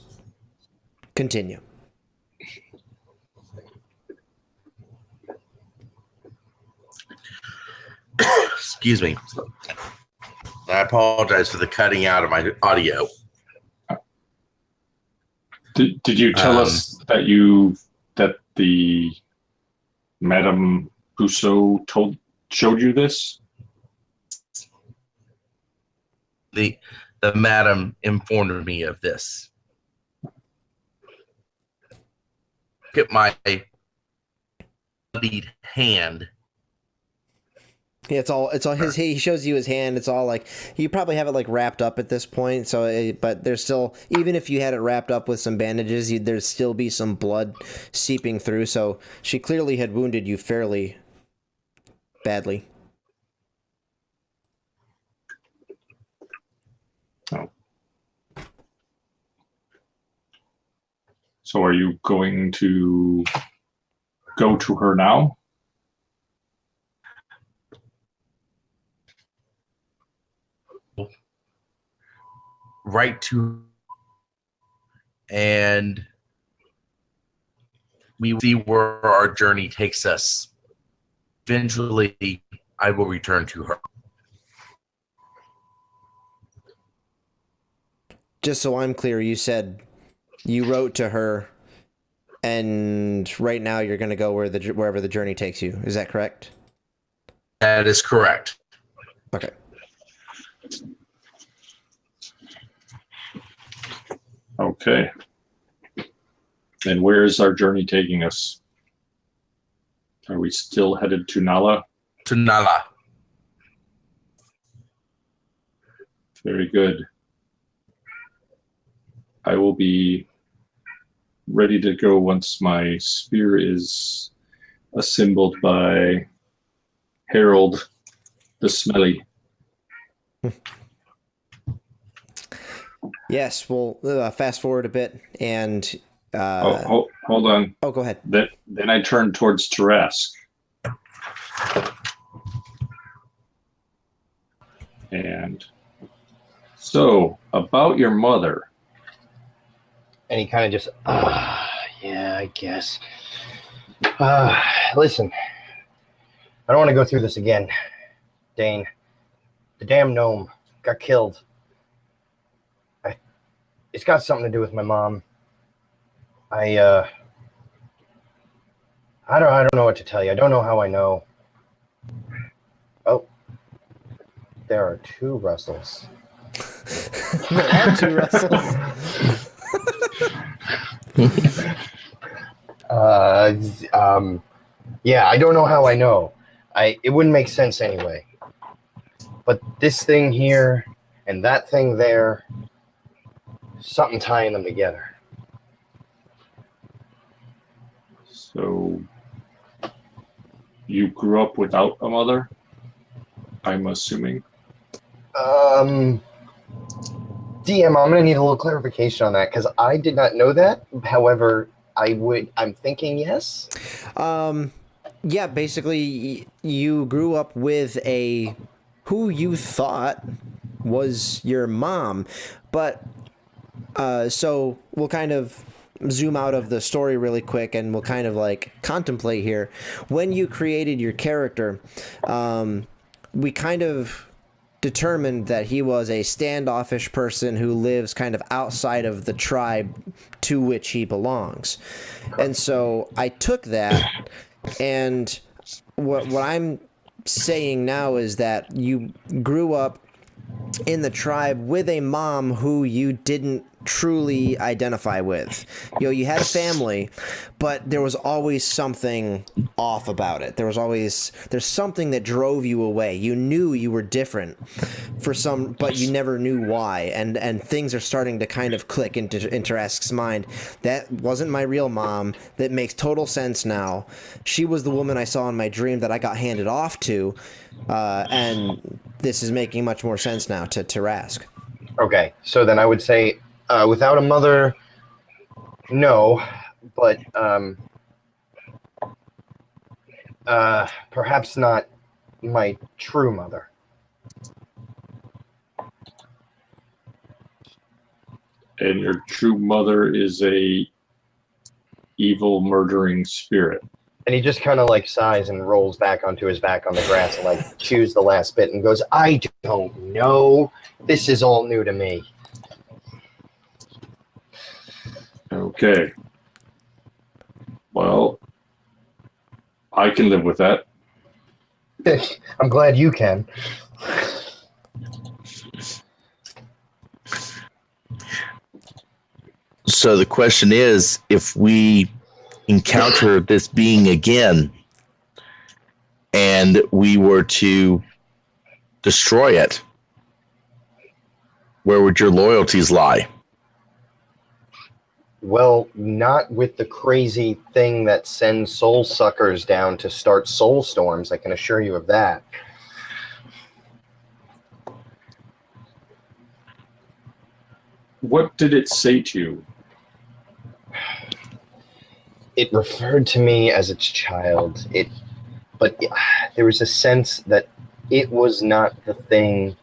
Continue. Excuse me. I apologize for the cutting out of my audio. Did you tell us that that the Madame Rousseau showed you this? The madam informed me of this. Look at my bloodied hand. Yeah, it's all his. He shows you his hand. It's all like you probably have it like wrapped up at this point. So, but there's still, even if you had it wrapped up with some bandages, there'd still be some blood seeping through. So she clearly had wounded you fairly badly. Oh. So, are you going to go to her now? Right to, and we will see where our journey takes us. Eventually, I will return to her. Just so I'm clear, you said you wrote to her, and right now you're going to go wherever the journey takes you. Is that correct? That is correct. Okay. Okay. And where is our journey taking us? Are we still headed to Nala? To Nala. Very good. I will be ready to go once my spear is assembled by Harold the Smelly. Yes, we'll fast forward a bit and... hold on. Oh, go ahead. Then I turn towards Tarask. And so, about your mother. And he kind of just, yeah, I guess. Listen, I don't want to go through this again, Dane. The damn gnome got killed. It's got something to do with my mom. I don't know what to tell you. I don't know how I know. Oh, there are two Russells. There are two Russells. Yeah, I don't know how I know. It wouldn't make sense anyway. But this thing here and that thing there, something tying them together. So, you grew up without a mother, I'm assuming? DM, I'm going to need a little clarification on that because I did not know that. However, I'm thinking yes. Yeah, basically, you grew up with who you thought was your mom, but so we'll kind of zoom out of the story really quick and we'll kind of like contemplate here. When you created your character, we kind of determined that he was a standoffish person who lives kind of outside of the tribe to which he belongs. And so I took that, and what I'm saying now is that you grew up in the tribe with a mom who you didn't truly identify with. You know, you had a family, but there was always something off about it. There's something that drove you away. You knew you were different but you never knew why. And things are starting to kind of click into Rask's mind. That wasn't my real mom. That makes total sense now. She was the woman I saw in my dream that I got handed off to, and this is making much more sense now to Rask. Okay, so then I would say, without a mother, no, but perhaps not my true mother. And your true mother is a evil, murdering spirit. And he just kind of like sighs and rolls back onto his back on the grass and like chews the last bit and goes, I don't know. This is all new to me. Okay. Well, I can live with that. I'm glad you can. So the question is, if we encounter this being again and we were to destroy it, where would your loyalties lie? Well, not with the crazy thing that sends soul suckers down to start soul storms, I can assure you of that. What did it say to you? It referred to me as its child. But there was a sense that it was not the thing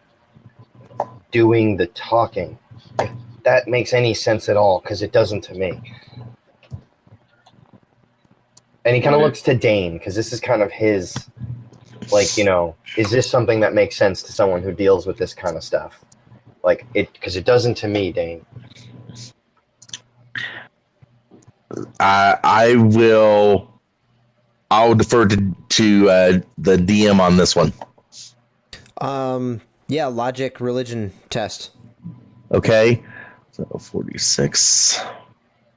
doing the talking. If that makes any sense at all, because it doesn't to me. And he kind of looks to Dane, because this is kind of his, like, you know, is this something that makes sense to someone who deals with this kind of stuff? Like, because it doesn't to me, Dane. I'll defer to the DM on this one. Yeah, logic, religion test. Okay. So 46.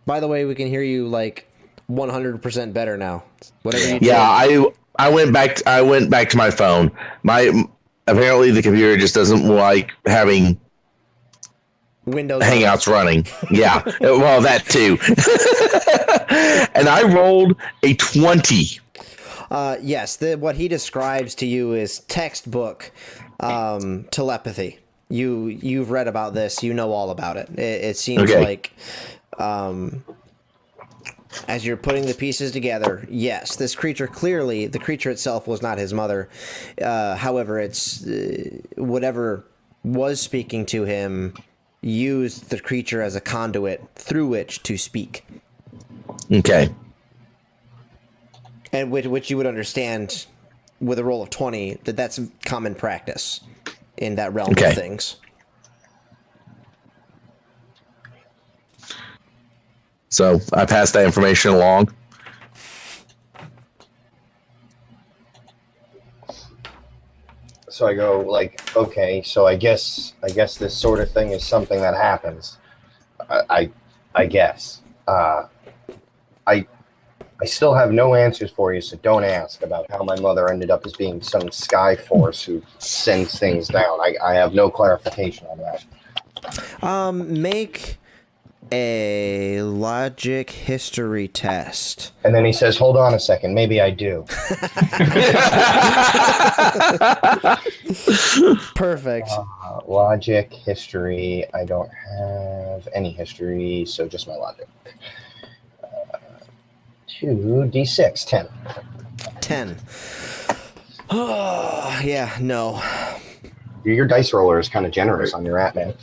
By the way, we can hear you like 100% better now. Whatever you Yeah, did. I went back to my phone. Apparently the computer just doesn't like having Windows Hangouts running. Yeah. Well, that too. And I rolled a 20. Yes, what he describes to you is textbook telepathy. You've read about this. You know all about it. It seems like, as you're putting the pieces together, yes, this creature clearly, the creature itself was not his mother. However, it's whatever was speaking to him used the creature as a conduit through which to speak. Okay. And which you would understand with a roll of 20 that's common practice in that realm of things. So I passed that information along. So I go like, okay, so I guess this sort of thing is something that happens. I guess. I still have no answers for you, so don't ask about how my mother ended up as being some sky force who sends things down. I have no clarification on that. Make a logic history test. And then he says, hold on a second, maybe I do. Perfect. Logic, history, I don't have any history, so just my logic. 2d6, 10. 10. Oh, yeah, no. Your dice roller is kind of generous on your app, man.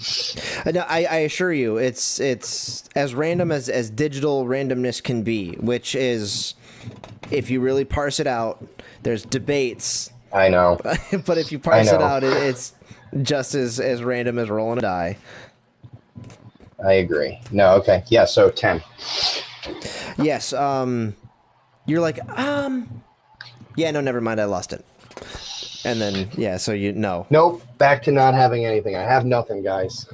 No, I assure you, it's as random as digital randomness can be, which is, if you really parse it out, there's debates. I know. But if you parse it out, it's just as random as rolling a die. I agree. No, okay. Yeah, so 10. Yes, you're like, yeah, no, never mind, I lost it. And then, yeah, so you know. Nope, back to not having anything. I have nothing, guys.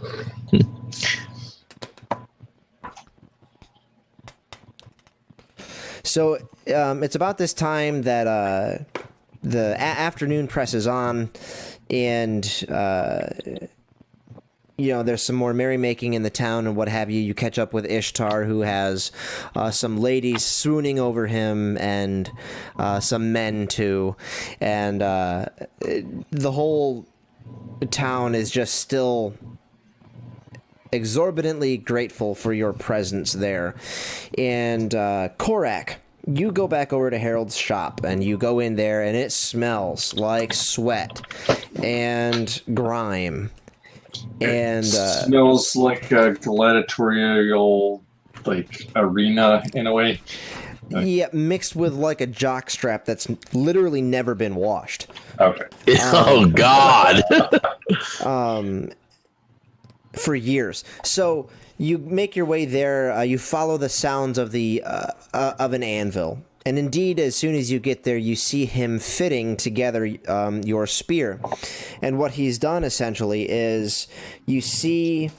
So it's about this time that the afternoon presses on, and there's some more merrymaking in the town and what have you. You catch up with Ishtar, who has some ladies swooning over him and some men too, and the whole town is just still exorbitantly grateful for your presence there. And Korak, you go back over to Harold's shop, and you go in there, and it smells like sweat and grime. And smells like a gladiatorial, like, arena in a way. Yeah, mixed with like a jock strap that's literally never been washed. Okay. Oh God. For years. So you make your way there. You follow the sounds of of an anvil, and indeed, as soon as you get there, you see him fitting together your spear. And what he's done essentially is you see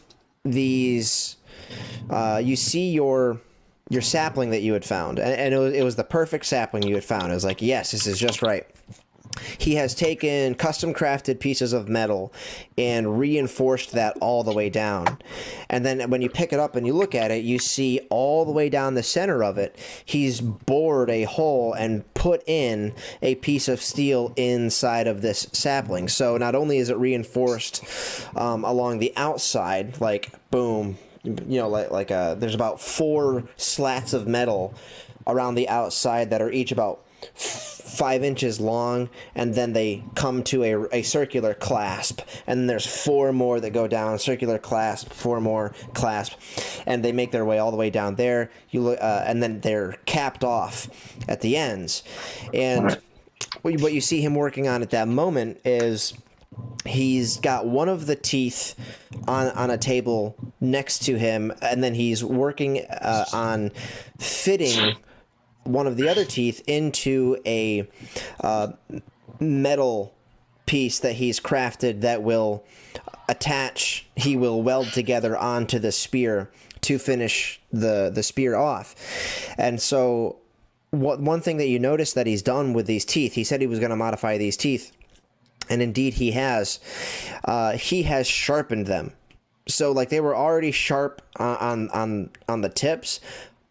these. You see your sapling that you had found, and it was the perfect sapling you had found. It was like, yes, this is just right. He has taken custom crafted pieces of metal and reinforced that all the way down. And then when you pick it up and you look at it, you see all the way down the center of it, he's bored a hole and put in a piece of steel inside of this sapling. So not only is it reinforced along the outside, like boom, there's about 4 slats of metal around the outside that are each about 5 inches long, and then they come to a circular clasp, and then there's 4 more that go down, circular clasp, 4 more clasp, and they make their way all the way down there. You look, and then they're capped off at the ends. And what you see him working on at that moment is he's got one of the teeth on a table next to him, and then he's working on fitting one of the other teeth into a metal piece that he's crafted that will he will weld together onto the spear to finish the spear off. And so one thing that you notice that he's done with these teeth, he said he was going to modify these teeth, and indeed he has sharpened them. So like they were already sharp on the tips,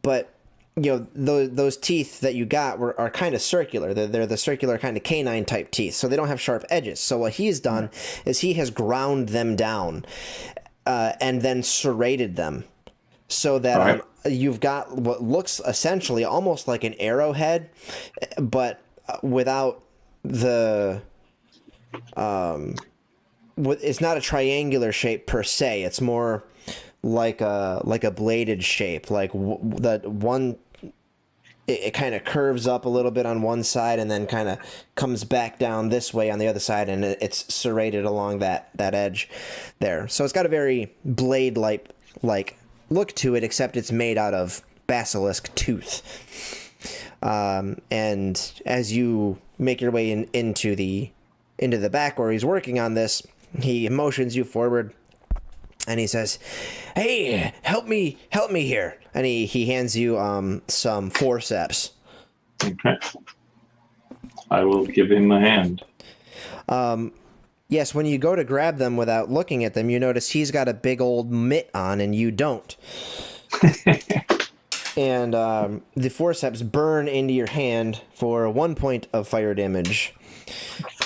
but those teeth that you got are kind of circular. They're the circular kind of canine type teeth, so they don't have sharp edges. So what he's done is he has ground them down and then serrated them so that you've got what looks essentially almost like an arrowhead, but without the it's not a triangular shape per se. It's more like a bladed shape, like that one. It kind of curves up a little bit on one side and then kind of comes back down this way on the other side, and it's serrated along that edge there. So it's got a very blade-like look to it, except it's made out of basilisk tooth. And as you make your way into the back where he's working on this, he motions you forward. And he says, "Hey, help me here." And he hands you some forceps. Okay. I will give him a hand. Yes, when you go to grab them without looking at them, you notice he's got a big old mitt on and you don't. And the forceps burn into your hand for 1 point of fire damage.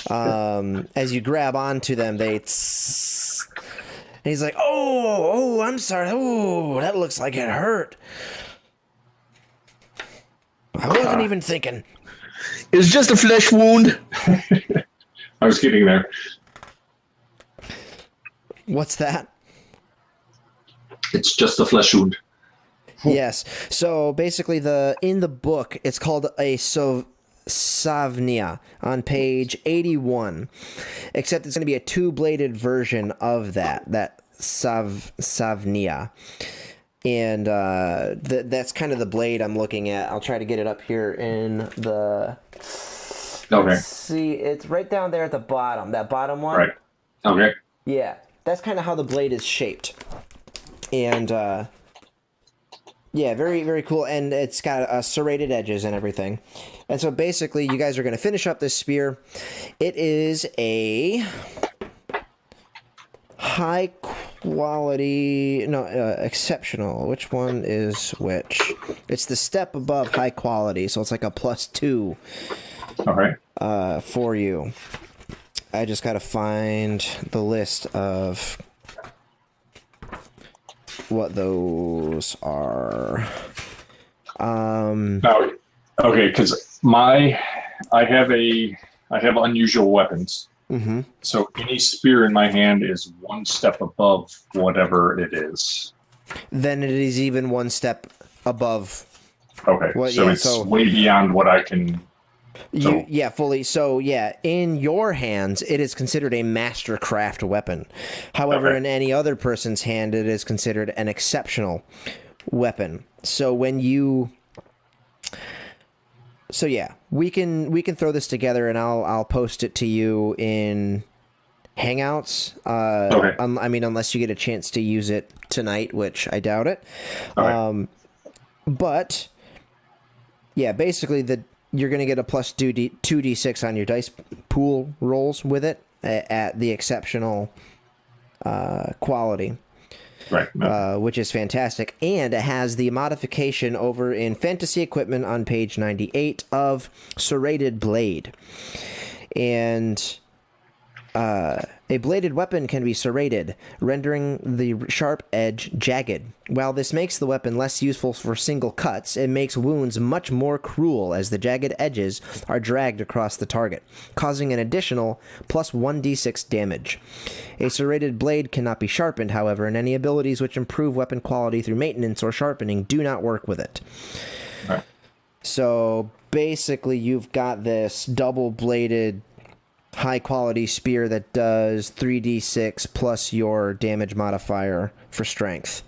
As you grab onto them, they... And he's like, oh, I'm sorry. Oh, that looks like it hurt. I wasn't even thinking. It was just a flesh wound. I was getting there. What's that? It's just a flesh wound. Yes. So basically, in the book, it's called a Savnia on page 81, except it's going to be a 2-bladed version of that Savnia, and that's kind of the blade I'm looking at. I'll try to get it up here in the Okay. Let's see, it's right down there at the bottom. That bottom one. Right. Okay. Yeah, that's kind of how the blade is shaped, and yeah, very very cool. And it's got serrated edges and everything. And so basically, you guys are going to finish up this spear. It is a high quality, no, exceptional. Which one is which? It's the step above high quality, so it's like a +2. All right. For you. I just gotta find the list of what those are. Now, okay, because I have unusual weapons. Mm-hmm. So any spear in my hand is one step above whatever it is. Then it is even one step above. Okay, Well, so yeah, it's so- way beyond what I can. So- Fully. So, yeah, in your hands, it is considered a mastercraft weapon. However, Okay. in any other person's hand, it is considered an exceptional weapon. So when you... So, yeah, we can throw this together, and I'll post it to you in Hangouts. Okay. I mean, unless you get a chance to use it tonight, which I doubt it. Okay. But, yeah, basically you're going to get a plus 2d6 on your dice pool rolls with it at the exceptional quality, Right. which is fantastic. And it has the modification over in Fantasy Equipment on page 98 of Serrated Blade. And a bladed weapon can be serrated, rendering the sharp edge jagged. While this makes the weapon less useful for single cuts, it makes wounds much more cruel as the jagged edges are dragged across the target, causing an additional plus 1d6 damage. A serrated blade cannot be sharpened, however, and any abilities which improve weapon quality through maintenance or sharpening do not work with it. Right. So basically, you've got this double-bladed high quality spear that does 3d6 plus your damage modifier for strength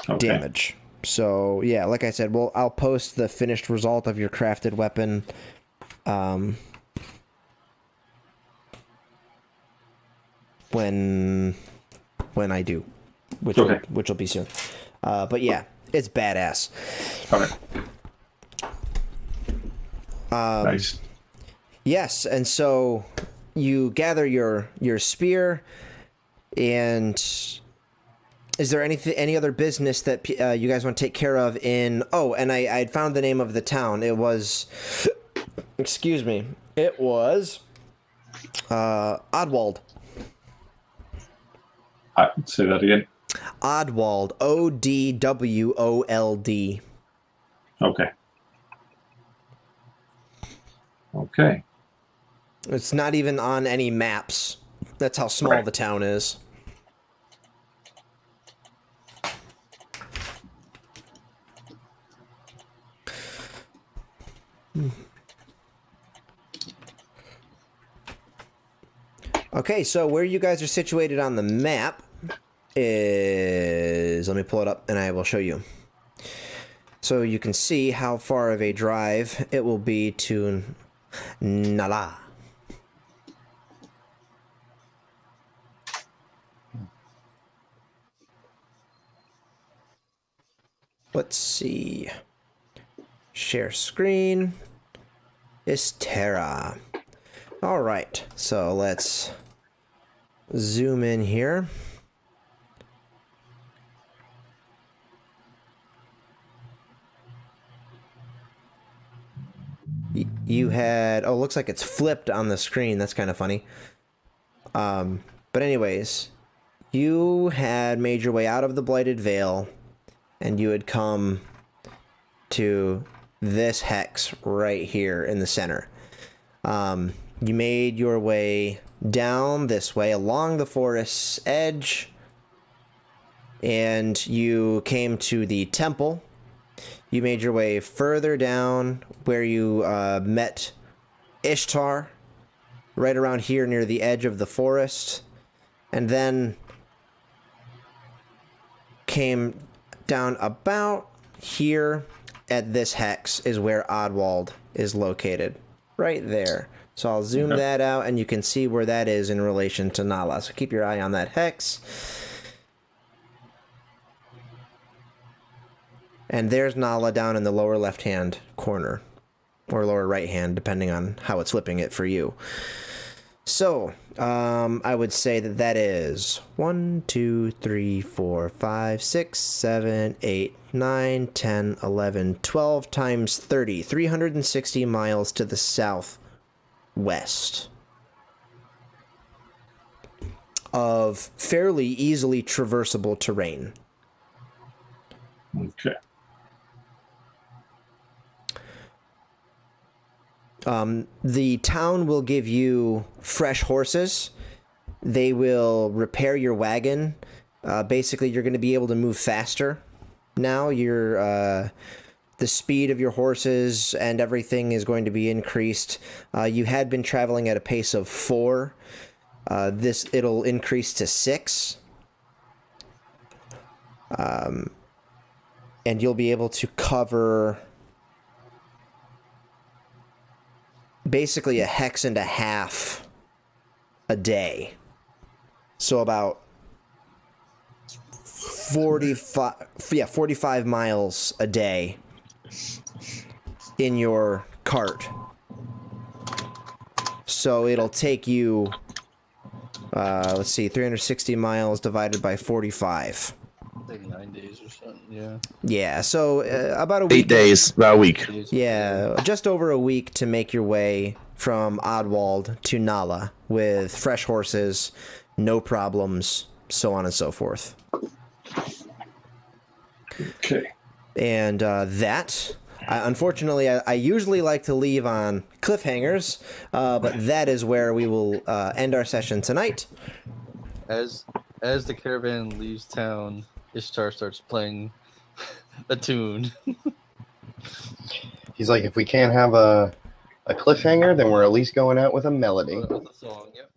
Okay. damage. So yeah, like I said, I'll post the finished result of your crafted weapon when I do, which will be soon. But yeah, it's badass. Okay. Nice. Yes, and so you gather your spear, and is there any other business that you guys want to take care of in... Oh, and I had found the name of the town. It was... Excuse me. It was... Oddwald. Say that again. Oddwald. Odwold. Okay. Okay. It's not even on any maps. That's how small Right. the town is. Okay, so where you guys are situated on the map is... Let me pull it up and I will show you. So you can see how far of a drive it will be to Nala. Let's see. Share screen. Istera. All right, so let's zoom in here. You had... Oh, looks like it's flipped on the screen. That's kind of funny. But anyways, you had made your way out of the Blighted Vale, and you had come to this hex right here in the center. You made your way down this way along the forest's edge, and you came to the temple. You made your way further down where you met Ishtar, right around here near the edge of the forest, and then came down about here at this hex is where Oddwald is located. Right there. So I'll zoom that out, and you can see where that is in relation to Nala. So keep your eye on that hex. And there's Nala down in the lower left-hand corner. Or lower right-hand, depending on how it's flipping it for you. So, I would say that is 1, 2, 3, 4, 5, 6, 7, 8, 9, 10, 11, 12 times 30. 360 miles to the southwest of fairly easily traversable terrain. Okay. The town will give you fresh horses. They will repair your wagon. Basically, you're going to be able to move faster. Now, the speed of your horses and everything is going to be increased. You had been traveling at a pace of 4. It'll increase to 6. And you'll be able to cover basically a hex and a half a day. So about 45 miles a day in your cart. So it'll take you, let's see, 360 miles divided by 45. Like 9 days or something, yeah. Yeah, so about a week. 8 days, about a week. Yeah, just over a week to make your way from Oddwald to Nala with fresh horses, no problems, so on and so forth. Okay. And unfortunately, I usually like to leave on cliffhangers, but that is where we will end our session tonight. As the caravan leaves town, Ishtar starts playing a tune. He's like, if we can't have a cliffhanger, then we're at least going out with a melody. With a song, yep.